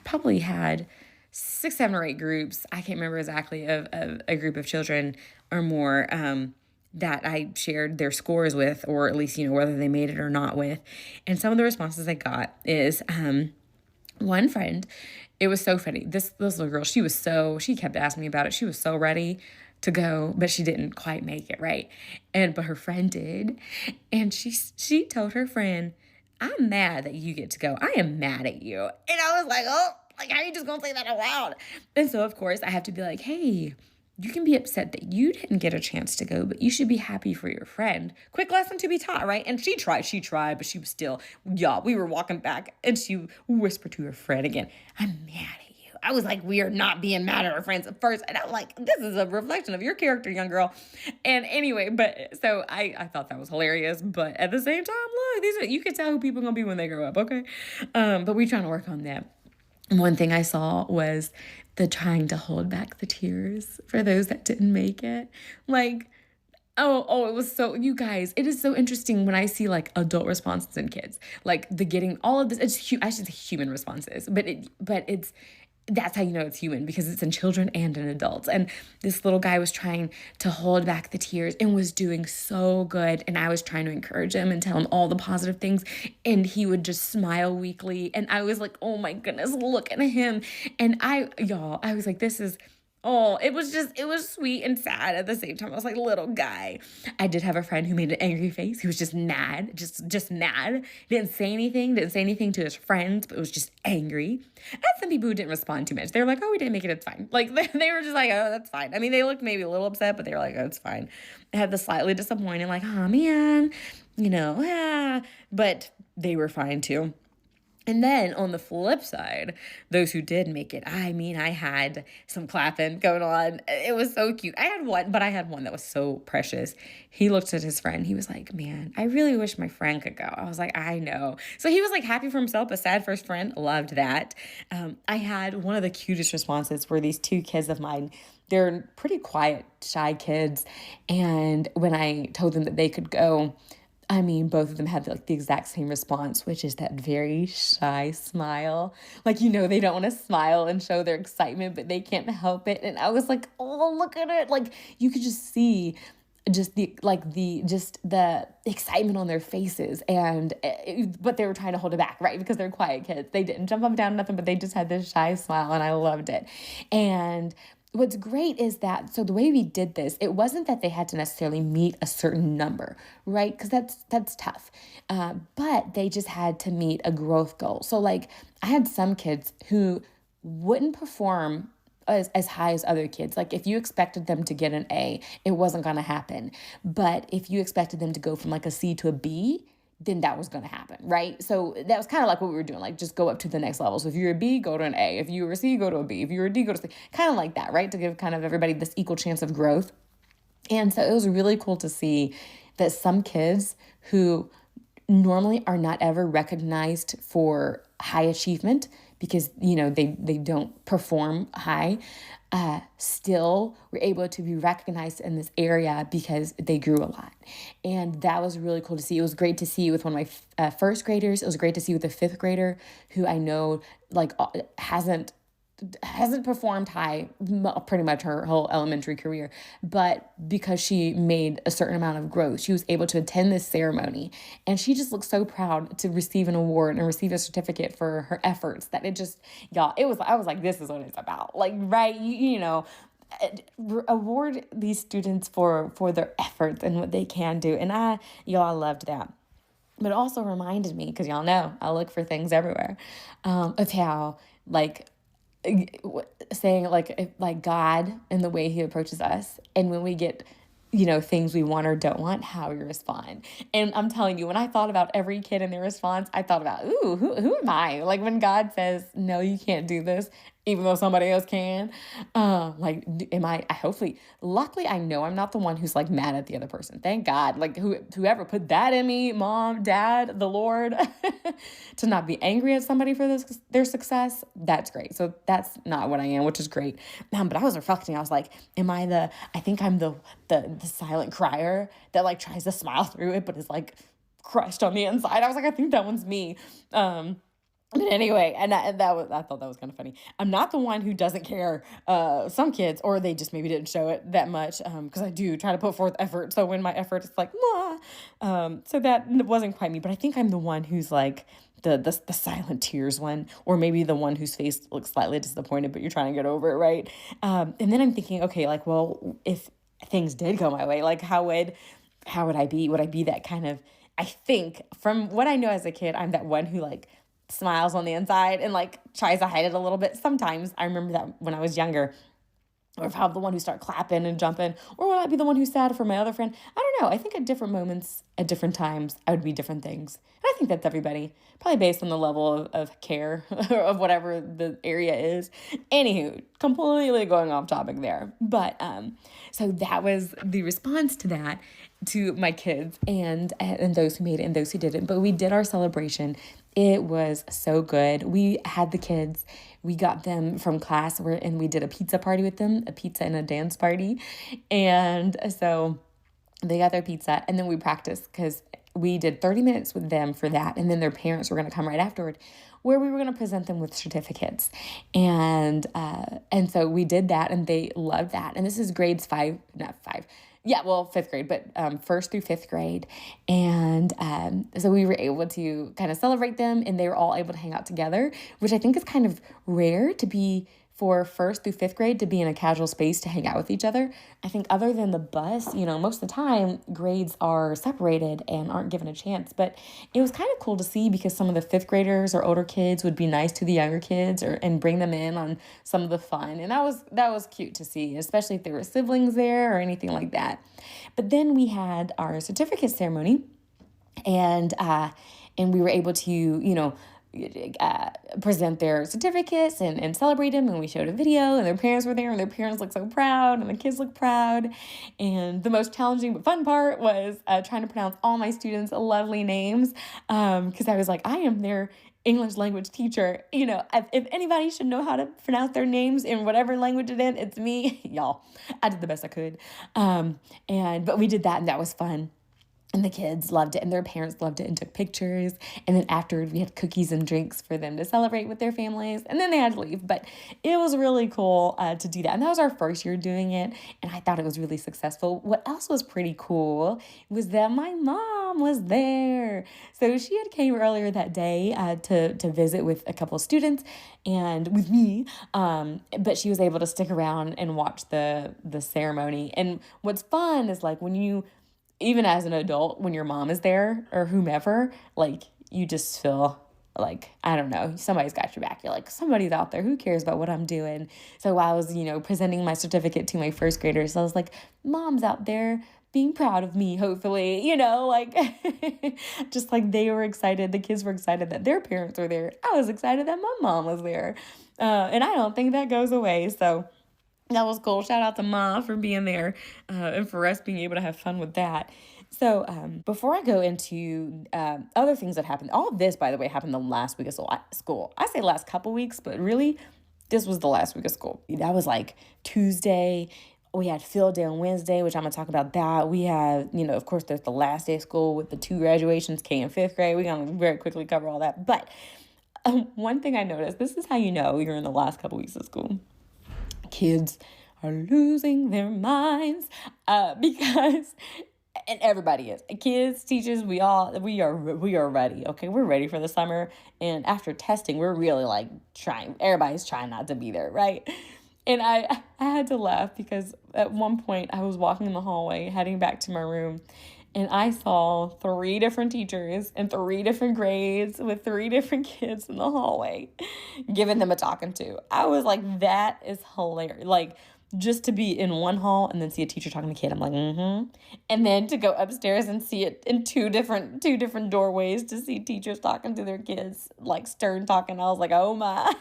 probably had 6, 7, or 8 groups. I can't remember exactly, of a group of children or more, that I shared their scores with, or at least, whether they made it or not with. And some of the responses I got is, one friend, it was so funny. This little girl, she kept asking me about it. She was so ready to go, but she didn't quite make it, right? But her friend did. And she told her friend, I'm mad that you get to go. I am mad at you. And I was like, oh, how are you just going to say that out loud? And so, of course, I have to be like, hey, you can be upset that you didn't get a chance to go, but you should be happy for your friend. Quick lesson to be taught, right? And she tried, but she was still, y'all, we were walking back and she whispered to her friend again, I'm mad at you. I was like, we are not being mad at our friends at first. And I'm like, this is a reflection of your character, young girl. And anyway, but so I thought that was hilarious. But at the same time, look, you can tell who people are going to be when they grow up, okay? But we're trying to work on that. One thing I saw was the trying to hold back the tears for those that didn't make it. Like, it was so, you guys, it is so interesting when I see like adult responses in kids, like the getting all of this, I should say human responses, but that's how you know it's human, because it's in children and in adults. And this little guy was trying to hold back the tears and was doing so good. And I was trying to encourage him and tell him all the positive things. And he would just smile weakly. And I was like, oh my goodness, look at him. And I was like, it was sweet and sad at the same time. I was like, little guy. I did have a friend who made an angry face. He was just mad, just mad. Didn't say anything to his friends, but was just angry. And some people who didn't respond too much. They were like, oh, we didn't make it, it's fine. Like, they were just like, oh, that's fine. I mean, they looked maybe a little upset, but they were like, oh, it's fine. I had the slightly disappointed, like, oh, man, but they were fine too. And then on the flip side, those who did make it, I had some clapping going on. It was so cute. I had one that was so precious. He looked at his friend. He was like, man, I really wish my friend could go. I was like, I know. So he was like happy for himself, but sad for his friend. Loved that. I had one of the cutest responses were these two kids of mine. They're pretty quiet, shy kids. And when I told them that they could go, I mean, both of them had like the exact same response, which is that very shy smile. Like, they don't want to smile and show their excitement, but they can't help it. And I was like, oh, look at it. Like, you could just see the excitement on their faces, but they were trying to hold it back, right? Because they're quiet kids. They didn't jump up and down, nothing, but they just had this shy smile, and I loved it. And what's great is that, so the way we did this, it wasn't that they had to necessarily meet a certain number, right? Because that's tough. But they just had to meet a growth goal. So like, I had some kids who wouldn't perform as high as other kids. Like if you expected them to get an A, it wasn't going to happen. But if you expected them to go from like a C to a B, then that was going to happen, right? So that was kind of like what we were doing, like just go up to the next level. So if you're a B, go to an A. If you were a C, go to a B. If you were a D, go to C. Kind of like that, right? To give kind of everybody this equal chance of growth. And so it was really cool to see that some kids who normally are not ever recognized for high achievement because, they don't perform high, still were able to be recognized in this area because they grew a lot. And that was really cool to see. It was great to see with one of my first graders. It was great to see with a fifth grader who I know like hasn't performed high pretty much her whole elementary career, but because she made a certain amount of growth, she was able to attend this ceremony, and she just looked so proud to receive an award and receive a certificate for her efforts that I was like, this is what it's about. Like, right, award these students for their efforts and what they can do. And I loved that. But it also reminded me, because y'all know I look for things everywhere, of how like saying like God and the way he approaches us, and when we get things we want or don't want, how we respond. And I'm telling you, when I thought about every kid and their response, I thought about, who am I? Like when God says, no, you can't do this, even though somebody else can. Luckily, I know I'm not the one who's like mad at the other person. Thank God. Like whoever put that in me, mom, dad, the Lord, to not be angry at somebody for their success. That's great. So that's not what I am, which is great. But I was reflecting. I was like, I think I'm the silent crier that like tries to smile through it, but is like crushed on the inside. I was like, I think that one's me. But anyway, I thought that was kind of funny. I'm not the one who doesn't care. Some kids, or they just maybe didn't show it that much, because I do try to put forth effort. So when my effort is like, so that wasn't quite me. But I think I'm the one who's like the silent tears one, or maybe the one whose face looks slightly disappointed, but you're trying to get over it, right? And then I'm thinking, okay, like, well, if things did go my way, like how would I be? Would I be that kind of? I think from what I know as a kid, I'm that one who like smiles on the inside and like tries to hide it a little bit. Sometimes I remember that when I was younger, or if I'm the one who start clapping and jumping, or will I be the one who's sad for my other friend? I don't know. I think at different moments, at different times, I would be different things. And I think that's everybody, probably based on the level of care of whatever the area is. Anywho, completely going off topic there. But so that was the response to that, to my kids and those who made it and those who didn't. But we did our celebration. It was so good. We had the kids, we got them from class and we did a pizza party with them, a pizza and a dance party. And so they got their pizza and then we practiced because we did 30 minutes with them for that. And then their parents were going to come right afterward, where we were going to present them with certificates. And so we did that and they loved that. And this is grades fifth grade, but first through fifth grade. And so we were able to kind of celebrate them and they were all able to hang out together, which I think is kind of rare to be for first through fifth grade to be in a casual space to hang out with each other. I think other than the bus, most of the time grades are separated and aren't given a chance. But it was kind of cool to see because some of the fifth graders or older kids would be nice to the younger kids and bring them in on some of the fun. And that was cute to see, especially if there were siblings there or anything like that. But then we had our certificate ceremony and we were able to, present their certificates and celebrate them. And we showed a video and their parents were there and their parents looked so proud and the kids looked proud. And the most challenging but fun part was trying to pronounce all my students' lovely names because I was like, I am their English language teacher. If anybody should know how to pronounce their names in whatever language it is, it's me. Y'all, I did the best I could. But we did that and that was fun. And the kids loved it and their parents loved it and took pictures. And then afterward, we had cookies and drinks for them to celebrate with their families. And then they had to leave. But it was really cool to do that. And that was our first year doing it. And I thought it was really successful. What else was pretty cool was that my mom was there. So she had came earlier that day to visit with a couple of students and with me. But she was able to stick around and watch the ceremony. And what's fun is like when you, even as an adult, when your mom is there or whomever, like you just feel like, I don't know, somebody's got your back. You're like, somebody's out there. Who cares about what I'm doing? So I was, presenting my certificate to my first graders. So I was like, mom's out there being proud of me, hopefully, just like they were excited. The kids were excited that their parents were there. I was excited that my mom was there. And I don't think that goes away. So that was cool. Shout out to Ma for being there and for us being able to have fun with that. So before I go into other things that happened, all of this, by the way, happened the last week of school. I say last couple weeks, but really, this was the last week of school. That was like Tuesday. We had field day on Wednesday, which I'm going to talk about that. We have, of course, there's the last day of school with the 2 graduations, K and 5th grade. We're going to very quickly cover all that. But one thing I noticed, this is how you know you're in the last couple weeks of school. Kids are losing their minds because, and everybody is, kids, teachers, we are ready. Okay, we're ready for the summer, and after testing, we're really like everybody's trying not to be there, right? And I had to laugh because at one point I was walking in the hallway heading back to my room, and I saw 3 different teachers in 3 different grades with 3 different kids in the hallway, giving them a talking to. I was like, that is hilarious. Like, just to be in one hall and then see a teacher talking to a kid, I'm like, And then to go upstairs and see it in two different doorways to see teachers talking to their kids, like stern talking. I was like, oh my.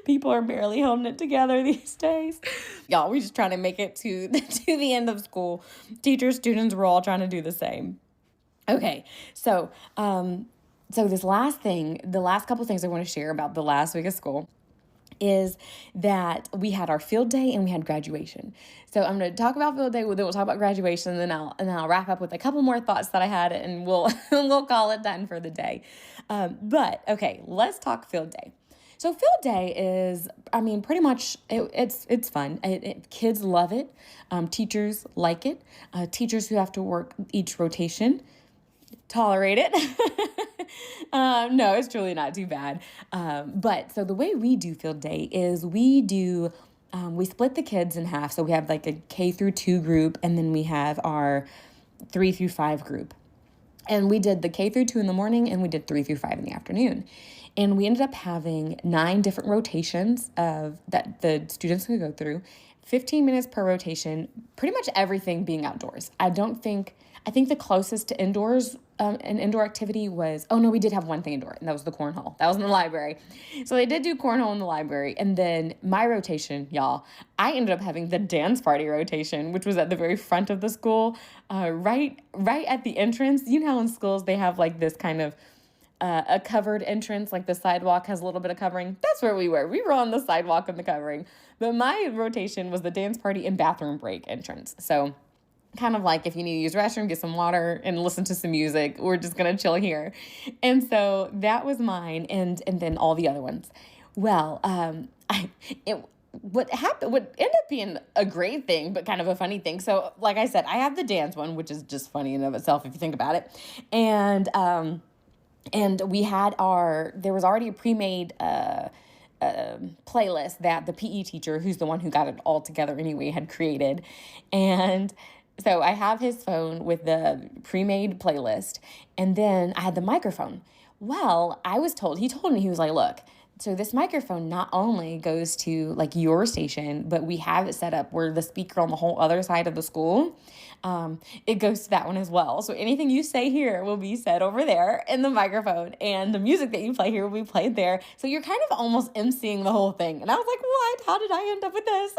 People are barely holding it together these days. Y'all, we just trying to make it to the end of school. Teachers, students, we're all trying to do the same. Okay, so this last thing, the last couple things I want to share about the last week of school is that we had our field day and we had graduation. So I'm going to talk about field day, then we'll talk about graduation, and then I'll wrap up with a couple more thoughts that I had, and we'll call it done for the day. But okay, let's talk field day. So field day is, pretty much it's fun. Kids love it. Teachers like it. Teachers who have to work each rotation tolerate it. No, it's truly not too bad. But so the way we do field day is we split the kids in half. So we have like a K through 2 group, and then we have our 3 through 5 group. And we did the K through 2 in the morning, and we did 3 through 5 in the afternoon. And we ended up having 9 different rotations of that the students could go through, 15 minutes per rotation, pretty much everything being outdoors. I think the closest to indoors, an indoor activity was, oh no, we did have one thing indoor, and that was the cornhole. That was in the library. So they did do cornhole in the library. And then my rotation, y'all, I ended up having the dance party rotation, which was at the very front of the school, right at the entrance. You know how in schools they have like this kind of a covered entrance, like the sidewalk has a little bit of covering. That's where we were. We were on the sidewalk and the covering. But my rotation was the dance party and bathroom break entrance. So kind of like if you need to use the restroom, get some water and listen to some music, we're just going to chill here. And so that was mine, and then all the other ones. Well, what ended up being a great thing, but kind of a funny thing. So like I said, I have the dance one, which is just funny in and of itself if you think about it. And we had there was already a pre-made playlist that the PE teacher, who's the one who got it all together anyway, had created. And so I have his phone with the pre-made playlist, and then I had the microphone. Well, he told me, he was like, look, so this microphone not only goes to like your station, but we have it set up where the speaker on the whole other side of the school, it goes to that one as well. So anything you say here will be said over there in the microphone, and the music that you play here will be played there. So you're kind of almost emceeing the whole thing. And I was like, what? How did I end up with this?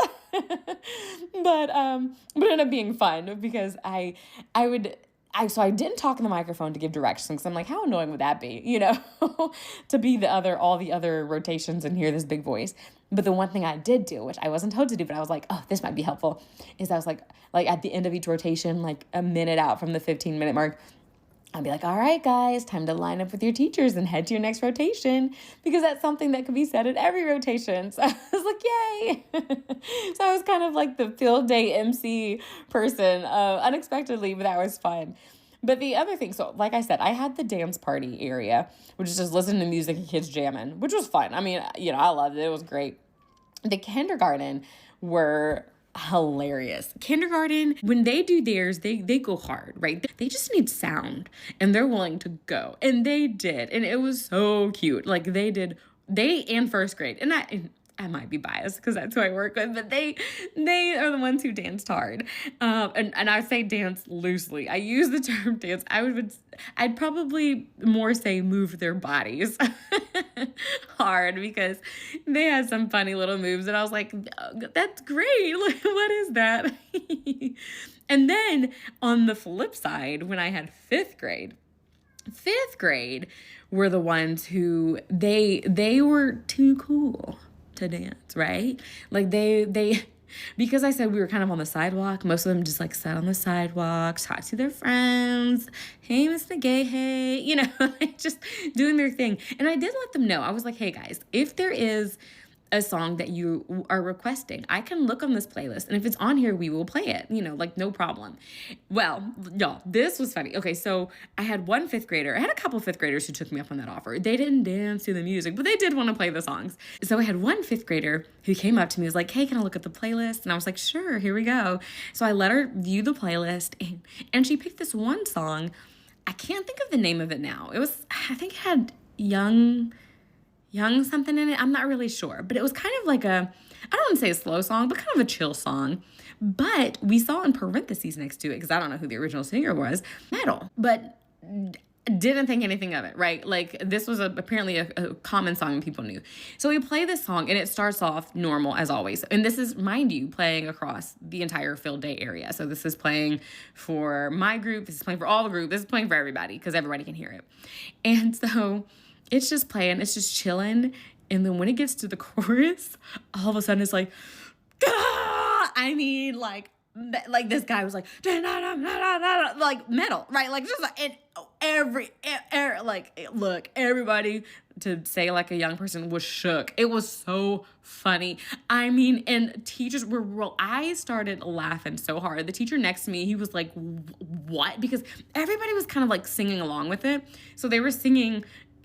But it ended up being fun because so I didn't talk in the microphone to give directions because I'm like, how annoying would that be, to be all the other rotations and hear this big voice. But the one thing I did do, which I wasn't told to do, but I was like, oh, this might be helpful, is I was like at the end of each rotation, like a minute out from the 15-minute mark, I'd be like, all right, guys, time to line up with your teachers and head to your next rotation, because that's something that could be said at every rotation. So I was like, yay. So I was kind of like the field day MC person, unexpectedly, but that was fun. But the other thing, so like I said, I had the dance party area, which is just listening to music and kids jamming, which was fun. I mean, I loved it. It was great. The kindergarten were hilarious. Kindergarten, when they do theirs, they go hard, right? They just need sound, and they're willing to go. And they did. And it was so cute. Like they and first grade. And I might be biased because that's who I work with, but they are the ones who danced hard. And I say dance loosely. I use the term dance. I'd probably more say move their bodies hard, because they had some funny little moves, and I was like, that's great. Like, what is that? And then on the flip side, when I had fifth grade were the ones who they were too cool to dance, right? Like they because I said we were kind of on the sidewalk, most of them just like sat on the sidewalk, talked to their friends, hey, Mr. Gay, hey, just doing their thing. And I did let them know. I was like, hey guys, if there is a song that you are requesting, I can look on this playlist, and if it's on here, we will play it, like no problem. Well, y'all, this was funny. Okay, so I had one fifth grader. I had a couple fifth graders who took me up on that offer. They didn't dance to the music, but they did want to play the songs. So I had one fifth grader who came up to me, was like, hey, can I look at the playlist? And I was like, sure, here we go. So I let her view the playlist, and she picked this one song. I can't think of the name of it now. I think it had young something in it. I'm not really sure, but it was kind of like I don't want to say a slow song, but kind of a chill song. But we saw in parentheses next to it, because I don't know who the original singer was, metal, but didn't think anything of it, right? Like this was apparently a common song and people knew. So we play this song, and it starts off normal as always. And this is, mind you, playing across the entire field day area. So this is playing for my group. This is playing for all the group. This is playing for everybody, because everybody can hear it. And so it's just playing, it's just chilling. And then when it gets to the chorus, all of a sudden it's like, ah! I mean, like this guy was like, like metal, right? Like just like, and look, everybody, to say like a young person, was shook. It was so funny. I mean, and teachers I started laughing so hard. The teacher next to me, he was like, what? Because everybody was kind of like singing along with it. So they were singing,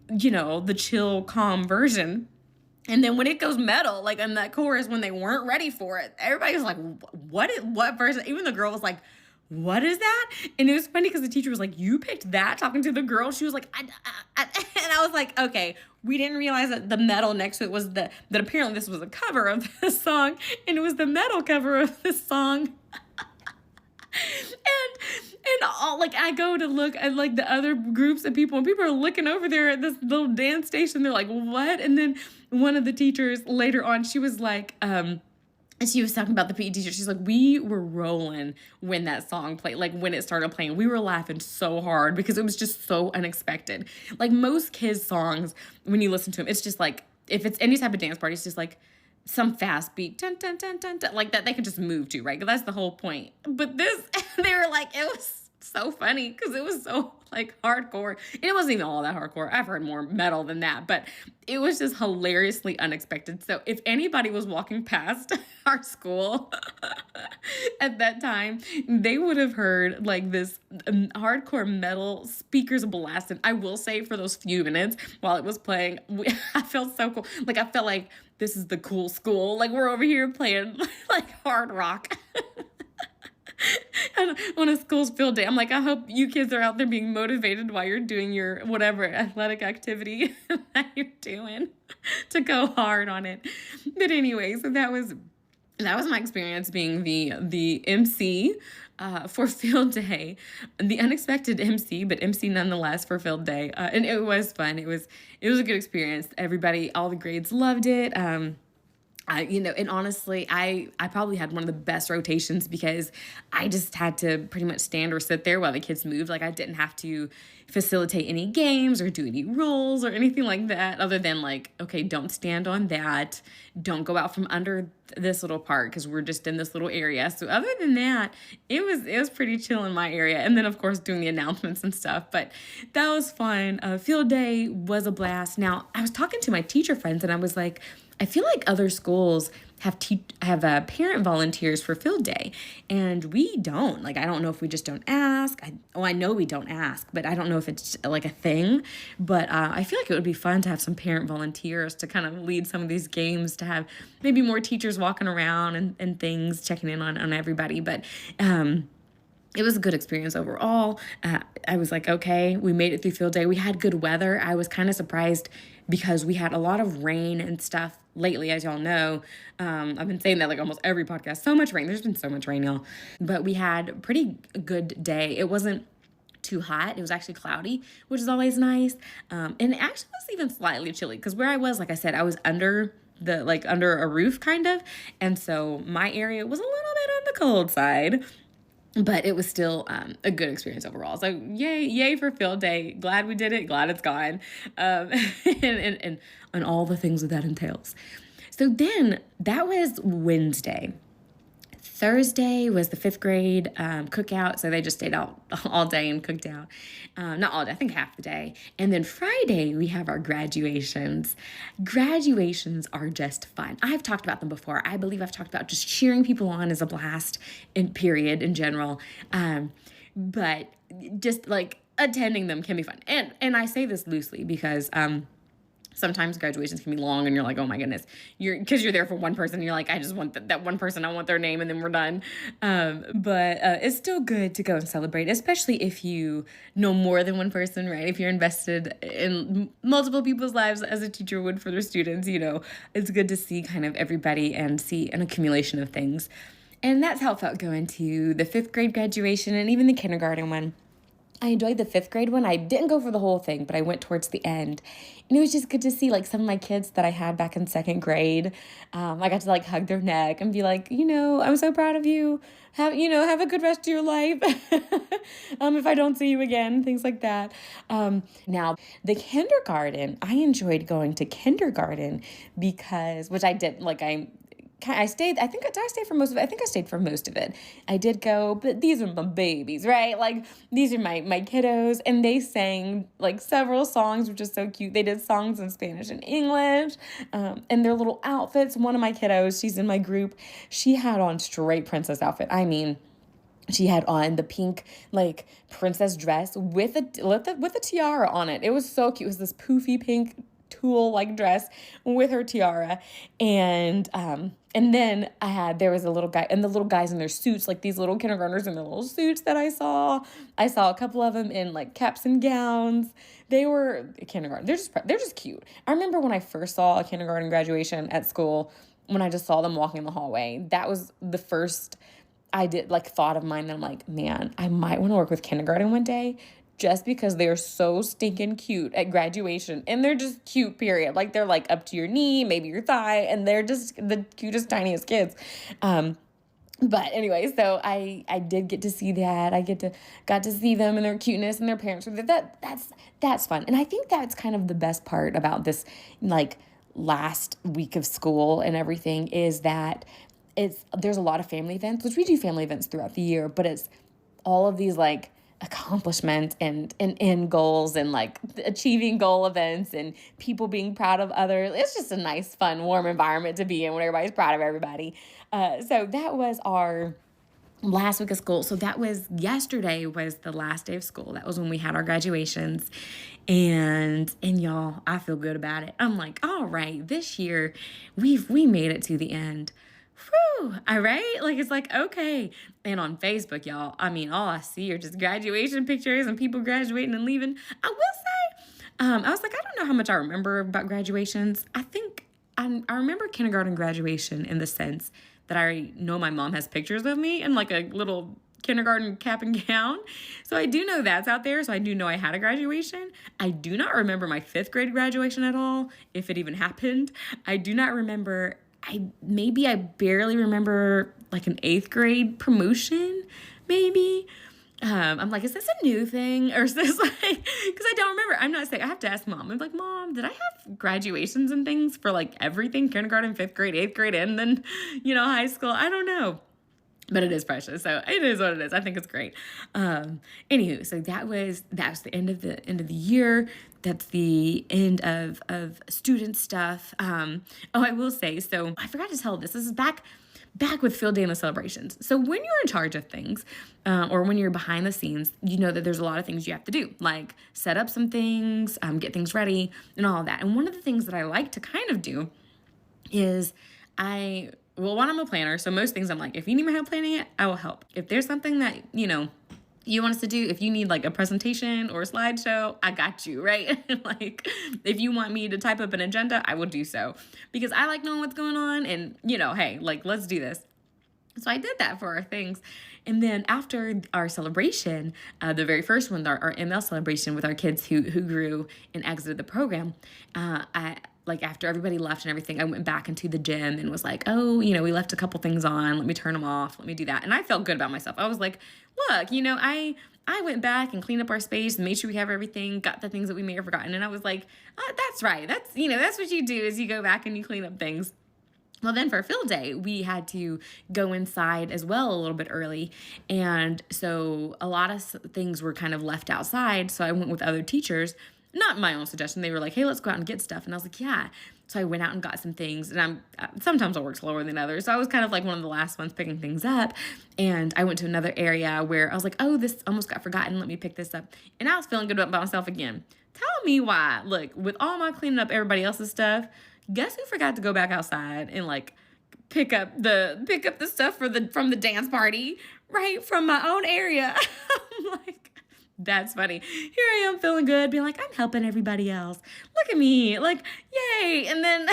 the chill, calm version. And then when it goes metal, like in that chorus, when they weren't ready for it, everybody was like, what version? Even the girl was like, what is that? And it was funny because the teacher was like, you picked that, talking to the girl. She was like, and I was like, okay, we didn't realize that the metal next to it was that apparently this was a cover of this song, and it was the metal cover of this song. And all, like, I go to look at like the other groups of people, and people are looking over there at this little dance station. They're like, what? And then one of the teachers later on, she was like, and she was talking about the PE teacher. She's like, we were rolling when that song played, like when it started playing. We were laughing so hard because it was just so unexpected. Like most kids' songs, when you listen to them, it's just like, if it's any type of dance party, it's just like some fast beat, dun, dun, dun, dun, dun, like that they can just move to, right? That's the whole point. But this, they were like, it was so funny because it was so like hardcore. It wasn't even all that hardcore. I've heard more metal than that, but it was just hilariously unexpected. So if anybody was walking past our school at that time, they would have heard like this hardcore metal speakers blasting. I will say for those few minutes while it was playing, I felt so cool. Like I felt like this is the cool school. Like we're over here playing like hard rock. And on a school's field day, I'm like, I hope you kids are out there being motivated while you're doing your whatever athletic activity that you're doing to go hard on it. But anyway, so that was my experience being the MC for field day, the unexpected MC, but MC nonetheless for field day. And it was fun. It was a good experience. Everybody, all the grades loved it. And honestly, I probably had one of the best rotations because I just had to pretty much stand or sit there while the kids moved. Like I didn't have to facilitate any games or do any rules or anything like that other than like, okay, don't stand on that. Don't go out from under this little part because we're just in this little area. So other than that, it was pretty chill in my area. And then of course doing the announcements and stuff, but that was fun. Field day was a blast. Now I was talking to my teacher friends and I was like, I feel like other schools have parent volunteers for field day, and we don't. Like, I don't know if we just don't ask. I know we don't ask, but I don't know if it's like a thing. But I feel like it would be fun to have some parent volunteers to kind of lead some of these games, to have maybe more teachers walking around and things, checking in on everybody. But it was a good experience overall. I was like, okay, we made it through field day. We had good weather. I was kind of surprised because we had a lot of rain and stuff lately, as y'all know. I've been saying that like almost every podcast. So much rain. There's been so much rain, y'all. But we had a pretty good day. It wasn't too hot. It was actually cloudy, which is always nice. And it actually was even slightly chilly because where I was, like I said, I was under a roof kind of. And so my area was a little bit on the cold side. But it was still a good experience overall. So yay for field day. Glad we did it. Glad it's gone. And all the things that entails. So then that was Wednesday. Thursday was the 5th grade cookout, so they just stayed out all day and cooked out. Not all day, I think half the day. And then Friday, we have our graduations. Graduations are just fun. I've talked about them before. I believe I've talked about just cheering people on as a blast in general. But just like attending them can be fun. And I say this loosely because sometimes graduations can be long and you're like, oh my goodness, because you're there for one person. And you're like, I just want that one person. I want their name and then we're done. But it's still good to go and celebrate, especially if you know more than one person, right? If you're invested in multiple people's lives as a teacher would for their students, it's good to see kind of everybody and see an accumulation of things. And that's how it felt going to the 5th grade graduation and even the kindergarten one. I enjoyed the 5th grade one. I didn't go for the whole thing, but I went towards the end. And it was just good to see like some of my kids that I had back in 2nd grade. I got to like hug their neck and be like, I'm so proud of you. Have a good rest of your life. If I don't see you again, things like that. Now the kindergarten, I enjoyed going to kindergarten because, which I did, like I stayed, I think I stayed for most of it. I think I stayed for most of it. I did go, but these are my babies, right? Like these are my kiddos, and they sang like several songs, which is so cute. They did songs in Spanish and English, and their little outfits. One of my kiddos, she's in my group, she had on straight princess outfit. I mean, she had on the pink like princess dress with a tiara on it. It was so cute. It was this poofy pink tulle like dress with her tiara. And then there was a little guy, and the little guys in their suits, like these little kindergartners in their little suits that I saw. I saw a couple of them in like caps and gowns. They were kindergarten. They're just cute. I remember when I first saw a kindergarten graduation at school, when I just saw them walking in the hallway, that was the first thought of mine that I'm like, man, I might want to work with kindergarten one day, just because they're so stinking cute at graduation. And they're just cute, period. Like, they're like up to your knee, maybe your thigh, and they're just the cutest, tiniest kids. But anyway, so I did get to see that. Got to see them and their cuteness, and their parents were there. That's fun. And I think that's kind of the best part about this, like, last week of school and everything, is that there's a lot of family events, which we do family events throughout the year, but it's all of these like accomplishment and end goals and like achieving goal events and people being proud of others. It's just a nice, fun, warm environment to be in when everybody's proud of everybody. So that was our last week of school. So that was yesterday was the last day of school. That was when we had our graduations. And y'all, I feel good about it. I'm like, all right, this year we made it to the end. Whew, all right? Like, it's like, okay. And on Facebook, y'all, I mean, all I see are just graduation pictures and people graduating and leaving. I will say, I was like, I don't know how much I remember about graduations. I think I remember kindergarten graduation in the sense that I know my mom has pictures of me in like a little kindergarten cap and gown. So I do know that's out there. So I do know I had a graduation. I do not remember my 5th grade graduation at all, if it even happened. I do not remember. I barely remember like an 8th grade promotion, maybe. I'm like, is this a new thing? Or is this like, because I don't remember. I'm not saying, I have to ask Mom. I'm like, Mom, did I have graduations and things for like everything? Kindergarten, 5th grade, 8th grade, and then, high school? I don't know. But it is precious. So it is what it is. I think it's great. Anywho, so that was the end of the year. That's the end of student stuff. I will say, so I forgot to tell this. This is back with Field Day and the celebrations. So when you're in charge of things, or when you're behind the scenes, you know that there's a lot of things you have to do, like set up some things, get things ready, and all of that. And one of the things that I like to kind of do is one, I'm a planner, so most things I'm like, if you need my help planning it, I will help. If there's something that, you want us to do, if you need like a presentation or a slideshow, I got you, right? Like, if you want me to type up an agenda, I will do so. Because I like knowing what's going on and, hey, like, let's do this. So I did that for our things. And then after our celebration, the very first one, our ML celebration with our kids who grew and exited the program, after everybody left and everything, I went back into the gym and was like, oh, we left a couple things on. Let me turn them off. Let me do that. And I felt good about myself. I was like, look, I went back and cleaned up our space and made sure we have everything, got the things that we may have forgotten. And I was like, that's right. That's, that's what you do, is you go back and you clean up things. Well, then for Field Day, we had to go inside as well a little bit early. And so a lot of things were kind of left outside. So I went with other teachers, not my own suggestion. They were like, hey, let's go out and get stuff. And I was like, yeah. So I went out and got some things. And sometimes I work slower than others. So I was kind of like one of the last ones picking things up. And I went to another area where I was like, oh, this almost got forgotten. Let me pick this up. And I was feeling good about myself again. Tell me why. Look, with all my cleaning up everybody else's stuff, guess who forgot to go back outside and like pick up the stuff from the dance party, right? From my own area. I'm like, that's funny. Here I am feeling good, being like, I'm helping everybody else. Look at me, like, yay. And then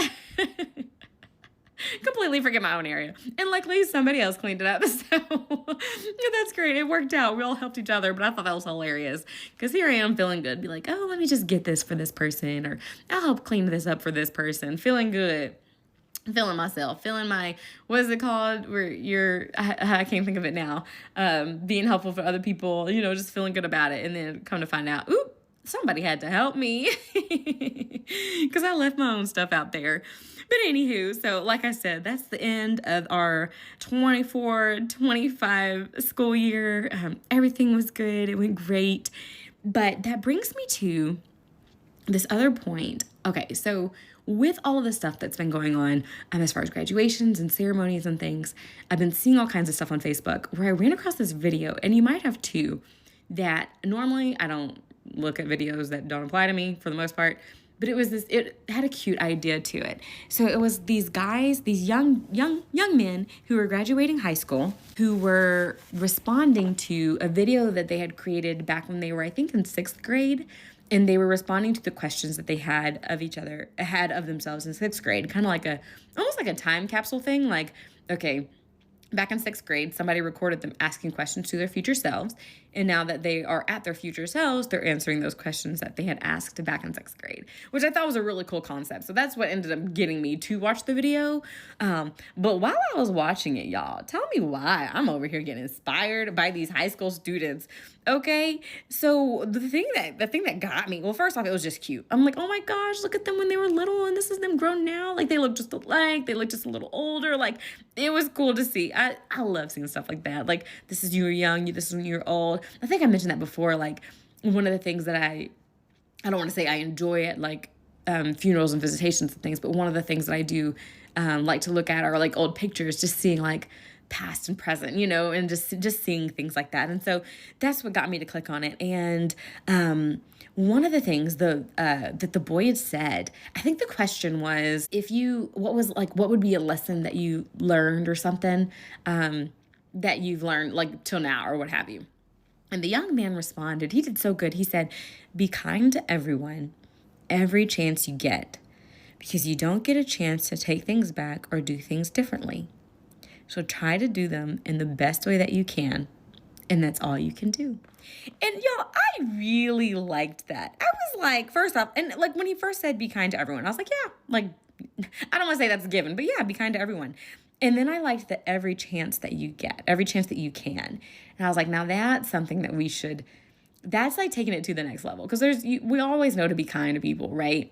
completely forget my own area. And luckily somebody else cleaned it up. So that's great. It worked out. We all helped each other, but I thought that was hilarious because here I am feeling good. Be like, oh, let me just get this for this person, or I'll help clean this up for this person. Feeling good. Feeling myself, feeling my, what is it called, where I can't think of it now, being helpful for other people, just feeling good about it. And then come to find out, oop, somebody had to help me because I left my own stuff out there. But anywho, so like I said, that's the end of our 24-25 school year. Everything was good. It went great. But that brings me to this other point. Okay, so with all of the stuff that's been going on, as far as graduations and ceremonies and things, I've been seeing all kinds of stuff on Facebook where I ran across this video, and you might have too, that normally I don't look at videos that don't apply to me for the most part, but it had a cute idea to it. So it was these guys, these young men who were graduating high school, who were responding to a video that they had created back when they were, I think, in 6th grade. And they were responding to the questions that they had of themselves in 6th grade, kind of almost like a time capsule thing. Like, okay, back in 6th grade, somebody recorded them asking questions to their future selves. And now that they are at their future selves, they're answering those questions that they had asked back in 6th grade, which I thought was a really cool concept. So that's what ended up getting me to watch the video. But while I was watching it, y'all, tell me why I'm over here getting inspired by these high school students. Okay, so the thing that got me, well, first off, it was just cute. I'm like, oh my gosh, look at them when they were little, and this is them grown now. Like, they look just alike. They look just a little older. Like, it was cool to see. I love seeing stuff like that. Like, this is you were young, this is when you were old. I think I mentioned that before. Like, one of the things that I don't want to say I enjoy at like funerals and visitations and things, but one of the things that I do like to look at are like old pictures, just seeing like past and present, and just seeing things like that. And so that's what got me to click on it. And one of the things that the boy had said, I think the question was, what would be a lesson that you learned or something that you've learned like till now or what have you. And the young man responded, he did so good. He said, be kind to everyone every chance you get, because you don't get a chance to take things back or do things differently. So try to do them in the best way that you can, and that's all you can do. And y'all, I really liked that. I was like, first off, and like when he first said be kind to everyone, I was like, yeah, like, I don't want to say that's a given, but yeah, be kind to everyone. And then I liked that every chance that you get, every chance that you can. And I was like, now that's something that that's like taking it to the next level. Because we always know to be kind to people, right?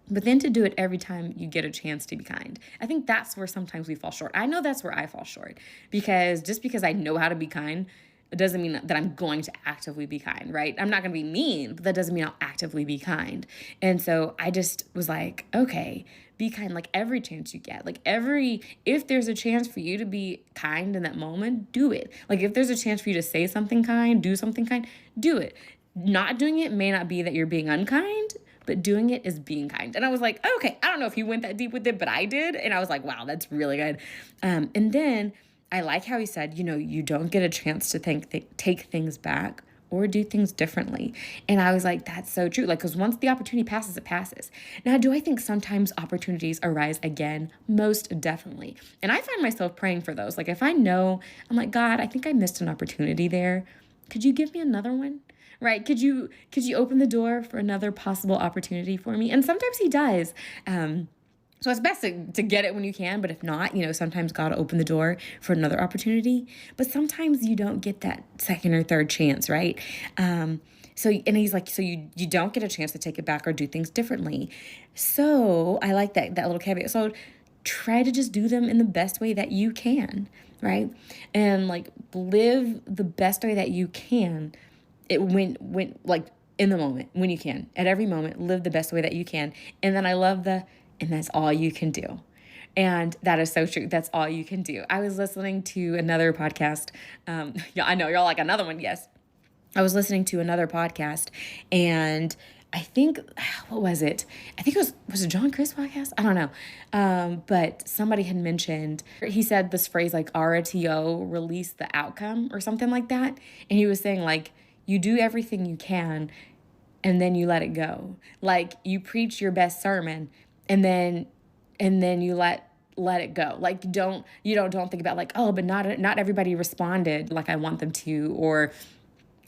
But then to do it every time you get a chance to be kind. I think that's where sometimes we fall short. I know that's where I fall short. Because just because I know how to be kind, it doesn't mean that I'm going to actively be kind, right? I'm not going to be mean, but that doesn't mean I'll actively be kind. And so I just was like, okay, be kind like every chance you get. Like if there's a chance for you to be kind in that moment, do it. Like if there's a chance for you to say something kind, do something kind, do it. Not doing it may not be that you're being unkind, but doing it is being kind. And I was like, okay, I don't know if you went that deep with it, but I did. And I was like, wow, that's really good. And then I like how he said, you don't get a chance to take things back or do things differently. And I was like, that's so true. Like, because once the opportunity passes, it passes. Now, do I think sometimes opportunities arise again? Most definitely. And I find myself praying for those. Like, if I know, I'm like, God, I think I missed an opportunity there. Could you give me another one? Right? Could you open the door for another possible opportunity for me? And sometimes he does. So it's best to get it when you can, but if not, sometimes God will open the door for another opportunity. But sometimes you don't get that second or third chance, right? And he's like, so you don't get a chance to take it back or do things differently. So I like that little caveat. So try to just do them in the best way that you can, right? And like live the best way that you can. When like in the moment, when you can, at every moment, live the best way that you can. And then I love and that's all you can do. And that is so true. That's all you can do. I was listening to another podcast. Yeah, I know you're like another one. Yes. I was listening to another podcast and I think, what was it? I think was it John Chris podcast? I don't know. But somebody had mentioned, he said this phrase like RTO, release the outcome or something like that. And he was saying like, you do everything you can and then you let it go. Like you preach your best sermon and then you let it go. Like don't think about like, oh, but not everybody responded like I want them to, or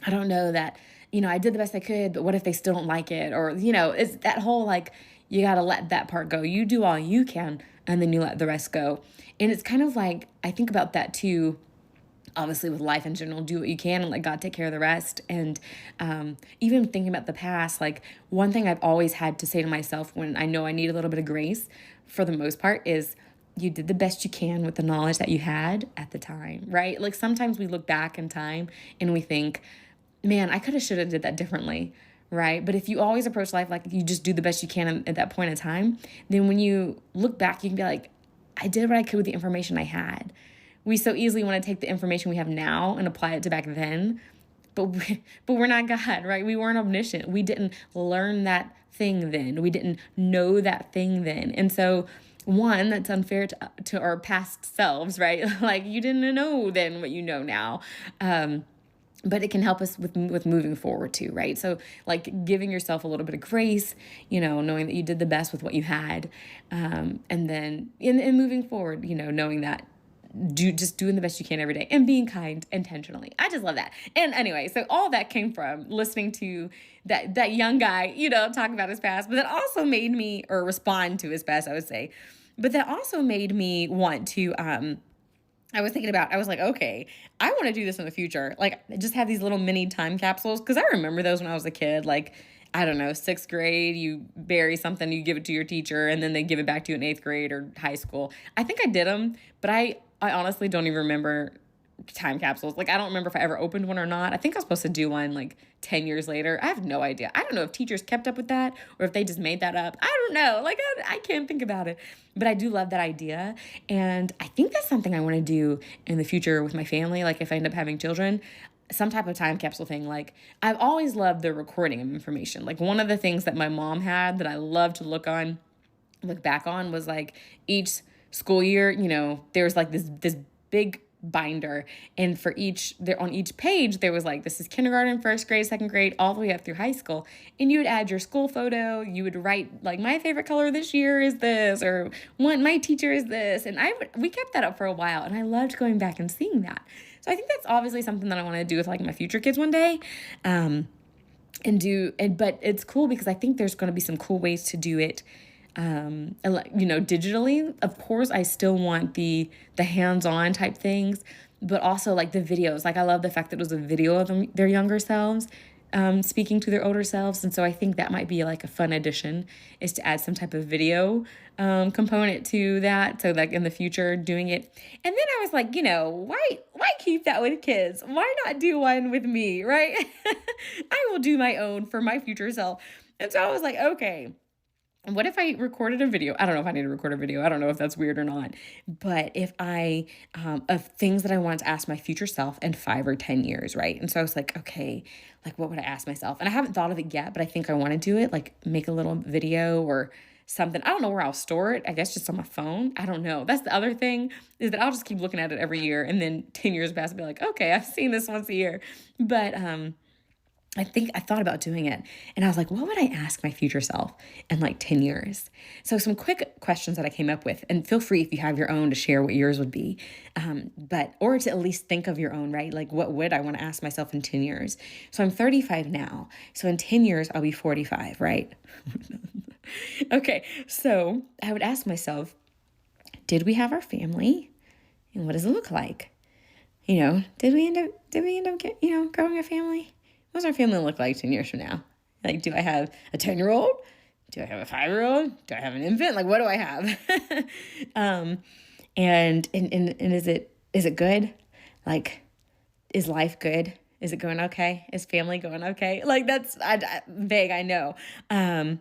I don't know that, I did the best I could, but what if they still don't like it? Or, it's that whole like, you got to let that part go. You do all you can and then you let the rest go. And it's kind of like, I think about that too. Obviously with life in general, do what you can and let God take care of the rest. And even thinking about the past, like one thing I've always had to say to myself when I know I need a little bit of grace for the most part is you did the best you can with the knowledge that you had at the time, right? Like sometimes we look back in time and we think, man, I should have did that differently, right? But if you always approach life like you just do the best you can at that point in time, then when you look back, you can be like, I did what I could with the information I had. We so easily want to take the information we have now and apply it to back then. but we're not God, right? We weren't omniscient. We didn't learn that thing then. We didn't know that thing then. And so one, that's unfair to our past selves, right? Like you didn't know then what you know now. But it can help us with moving forward too, right? So like giving yourself a little bit of grace, knowing that you did the best with what you had, and then in moving forward, knowing that just doing the best you can every day and being kind intentionally. I just love that. And anyway, so all that came from listening to that young guy, talk about his past, but that also made me, or respond to his past, I would say, but that also made me want to, I was like, okay, I want to do this in the future. Like just have these little mini time capsules. Cause I remember those when I was a kid, like, I don't know, 6th grade, you bury something, you give it to your teacher, and then they give it back to you in 8th grade or high school. I think I did them, but I honestly don't even remember time capsules. Like, I don't remember if I ever opened one or not. I think I was supposed to do one like 10 years later. I have no idea. I don't know if teachers kept up with that or if they just made that up. I don't know. Like, I can't think about it. But I do love that idea. And I think that's something I want to do in the future with my family. Like, if I end up having children, some type of time capsule thing. Like, I've always loved the recording of information. Like, one of the things that my mom had that I love to look back on was like each school year, there was like this big binder, and for on each page there was like, this is kindergarten, 1st grade, 2nd grade, all the way up through high school, and you would add your school photo. You would write like, my favorite color this year is this, or my teacher is this, and we kept that up for a while, and I loved going back and seeing that. So I think that's obviously something that I want to do with like my future kids one day. But it's cool because I think there's going to be some cool ways to do it. Digitally. Of course, I still want the hands-on type things, but also like the videos. Like, I love the fact that it was a video of their younger selves speaking to their older selves. And so I think that might be like a fun addition, is to add some type of video component to that. So like in the future doing it. And then I was like, why keep that with kids? Why not do one with me, right? I will do my own for my future self. And so I was like, okay, what if I recorded a video? I don't know if I need to record a video. I don't know if that's weird or not. But if of things that I wanted to ask my future self in 5 or 10 years, right? And so I was like, okay, like what would I ask myself? And I haven't thought of it yet, but I think I want to do it, like make a little video or something. I don't know where I'll store it. I guess just on my phone. I don't know. That's the other thing, is that I'll just keep looking at it every year, and then 10 years pass and be like, okay, I've seen this once a year. But I think I thought about doing it, and I was like, what would I ask my future self in like 10 years? So some quick questions that I came up with, and feel free if you have your own to share what yours would be, or to at least think of your own, right? Like, what would I want to ask myself in 10 years? So I'm 35 now. So in 10 years, I'll be 45, right? Okay. So I would ask myself, did we have our family? And what does it look like? Did we end up growing a family? What does our family look like 10 years from now? Like, do I have a 10-year-old? Do I have a 5-year-old? Do I have an infant? Like, what do I have? And is it good? Like, is life good? Is it going okay? Is family going okay? Like, that's vague, I know. And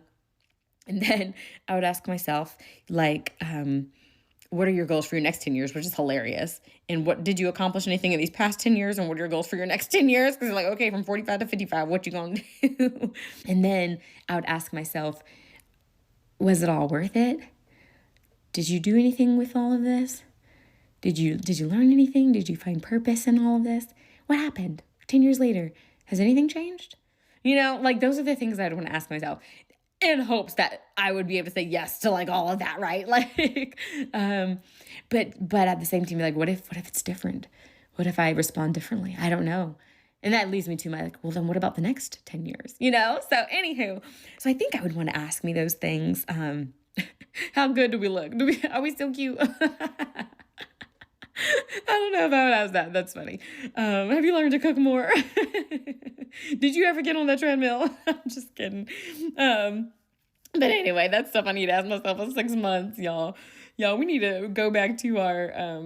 then I would ask myself, like, what are your goals for your next 10 years, which is hilarious. And what did you accomplish anything in these past 10 years? And what are your goals for your next 10 years? Because you're like, okay, from 45 to 55, what you going to do? And then I would ask myself, was it all worth it? Did you do anything with all of this? Did you learn anything? Did you find purpose in all of this? What happened 10 years later? Has anything changed? Like, those are the things I'd want to ask myself, in hopes that I would be able to say yes to like all of that, right? Like, but at the same time, like, what if it's different? What if I respond differently? I don't know. And that leads me to my, like, well, then what about the next 10 years? So anywho, so I think I would want to ask me those things. How good do we look? Are we still cute? I don't know if I would ask that. That's funny. Have you learned to cook more? Did you ever get on that treadmill? I'm just kidding. But anyway, that's stuff I need to ask myself in 6 months, y'all. We need to go back to our,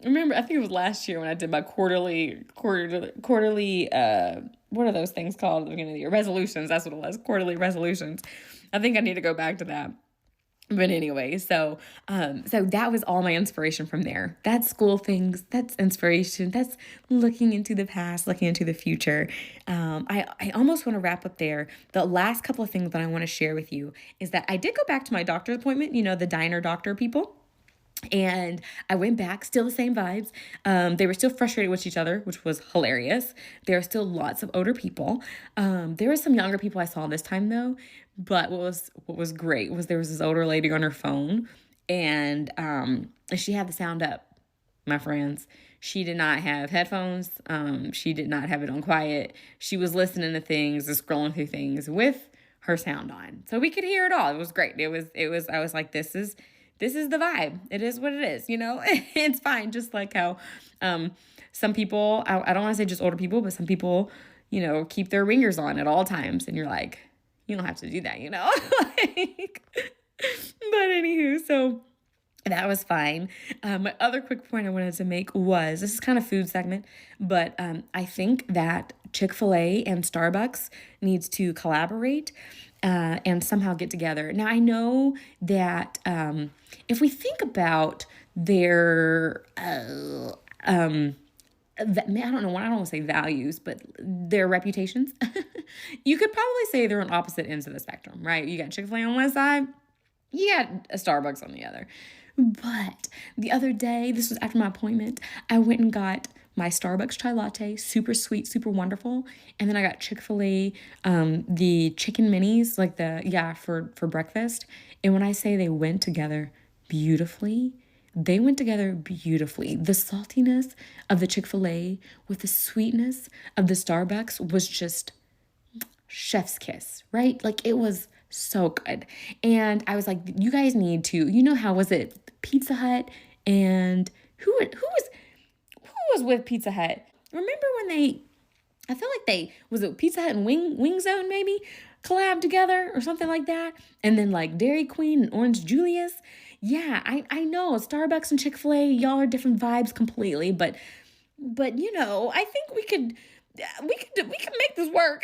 remember, I think it was last year when I did my quarterly, what are those things called at the beginning of the year? Resolutions. That's what it was. Quarterly resolutions. I think I need to go back to that. But anyway, so that was all my inspiration from there. That's school things. That's inspiration. That's looking into the past, looking into the future. I almost want to wrap up there. The last couple of things that I want to share with you is that I did go back to my doctor's appointment, the diner doctor people. And I went back, still the same vibes. They were still frustrated with each other, which was hilarious. There are still lots of older people. There were some younger people I saw this time though. But what was great was there was this older lady on her phone, and she had the sound up, my friends. She did not have headphones. She did not have it on quiet. She was listening to things, and scrolling through things with her sound on, so we could hear it all. It was great. It was. I was like, this is the vibe. It is what it is, It's fine. Just like how some people, I don't want to say just older people, but some people, keep their ringers on at all times. And you're like, you don't have to do that, But anywho, so that was fine. My other quick point I wanted to make was, this is kind of food segment, but I think that Chick-fil-A and Starbucks needs to collaborate and somehow get together. Now, I know that if we think about their, I don't want to say values, but their reputations, you could probably say they're on opposite ends of the spectrum, right? You got Chick-fil-A on one side, you got a Starbucks on the other. But the other day, this was after my appointment, I went and got my Starbucks chai latte, super sweet, super wonderful. And then I got Chick-fil-A, the chicken minis, for breakfast. And when I say they went together beautifully, they went together beautifully. The saltiness of the Chick-fil-A with the sweetness of the Starbucks was just chef's kiss, right? Like, it was so good. And I was like, you guys need to, how was it? Pizza Hut and who was with Pizza Hut? Remember when I feel like was it Pizza Hut and Wing Zone maybe collab together or something like that? And then like Dairy Queen and Orange Julius. Yeah, I know Starbucks and Chick-fil-A, y'all are different vibes completely, but I think we could make this work.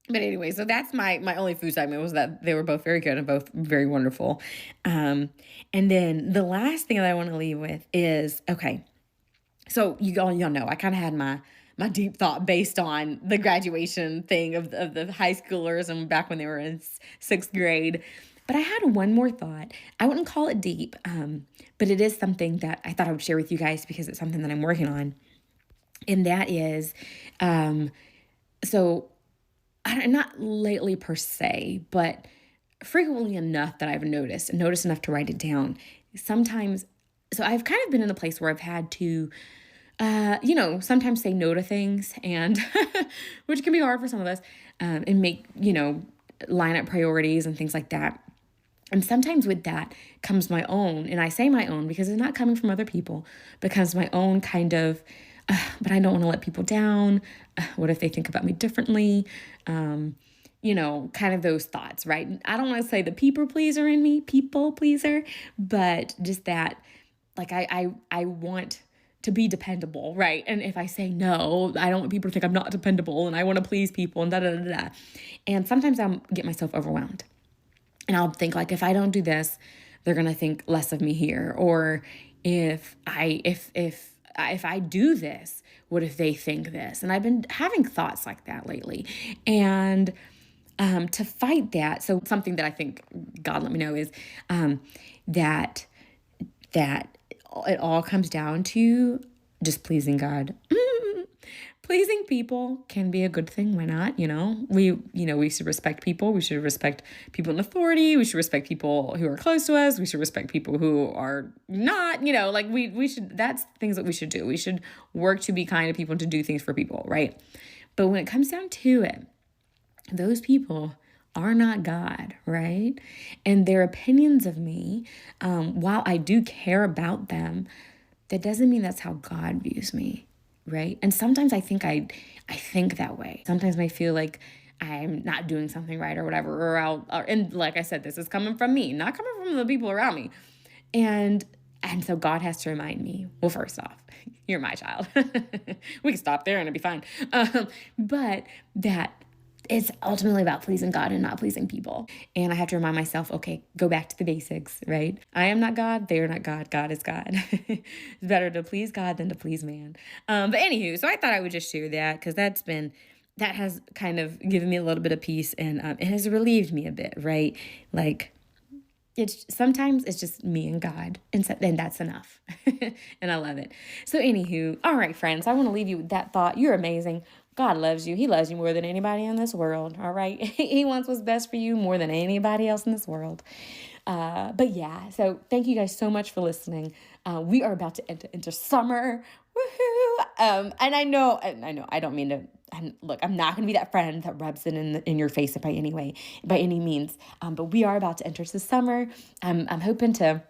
But anyway, so that's my only food segment, was that they were both very good and both very wonderful. And then the last thing that I want to leave with is, okay, so y'all know, I kind of had my deep thought based on the graduation thing of the high schoolers and back when they were in sixth grade. But I had one more thought. I wouldn't call it deep, but it is something that I thought I would share with you guys because it's something that I'm working on. And that is, not lately per se, but frequently enough that I've noticed enough to write it down. Sometimes, so I've kind of been in a place where I've had to, sometimes say no to things, and which can be hard for some of us, and make, line up priorities and things like that. And sometimes with that comes my own, and I say my own because it's not coming from other people, but comes my own kind of, but I don't want to let people down. What if they think about me differently? Kind of those thoughts, right? I don't want to say the people pleaser in me, but just that, like, I want to be dependable, right? And if I say no, I don't want people to think I'm not dependable, and I want to please people, and da-da-da-da. And sometimes I'll get myself overwhelmed. And I'll think, like, if I don't do this, they're going to think less of me here. Or if I do this, what if they think this? And I've been having thoughts like that lately. And to fight that, so something that I think God let me know is that it all comes down to just pleasing God. Pleasing people can be a good thing. Why not? We should respect people. We should respect people in authority. We should respect people who are close to us. We should respect people who are not, we should, that's things that we should do. We should work to be kind to people and to do things for people, right? But when it comes down to it, those people are not God, right? And their opinions of me, while I do care about them, that doesn't mean that's how God views me. Right. And sometimes I think I think that way. Sometimes I feel like I'm not doing something right or whatever, and like I said, this is coming from me, not coming from the people around me. And so God has to remind me, well, first off, you're my child. We can stop there and it'll be fine. But that it's ultimately about pleasing God and not pleasing people. And I have to remind myself, okay, go back to the basics, right? I am not God. They are not God. God is God. It's better to please God than to please man. But anywho, so I thought I would just share that because that has kind of given me a little bit of peace, and it has relieved me a bit, right? Like, sometimes it's just me and God, and that's enough. And I love it. So anywho, all right, friends, I want to leave you with that thought. You're amazing. God loves you. He loves you more than anybody in this world. All right. He wants what's best for you more than anybody else in this world. But yeah, so thank you guys so much for listening. We are about to enter summer. Woohoo! And I know, I don't mean to, look, I'm not going to be that friend that rubs it in your face by any means. But we are about to enter the summer. I'm hoping to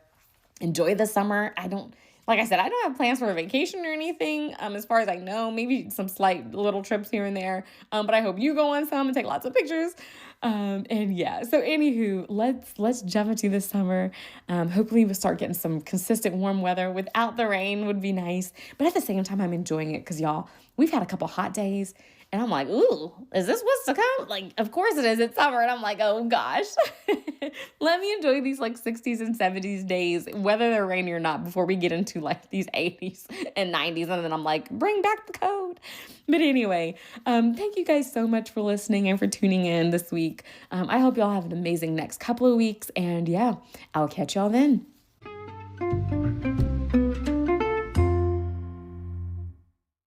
enjoy the summer. Like I said, I don't have plans for a vacation or anything. As far as I know, maybe some slight little trips here and there. But I hope you go on some and take lots of pictures. And yeah, so anywho, let's jump into the summer. Hopefully we'll start getting some consistent warm weather without the rain would be nice. But at the same time, I'm enjoying it because y'all, we've had a couple hot days. And I'm like, ooh, is this what's to come? Like, of course it is. It's summer. And I'm like, oh, gosh. Let me enjoy these, 60s and 70s days, whether they're rainy or not, before we get into, these 80s and 90s. And then I'm like, bring back the code. But anyway, thank you guys so much for listening and for tuning in this week. I hope y'all have an amazing next couple of weeks. And, yeah, I'll catch y'all then.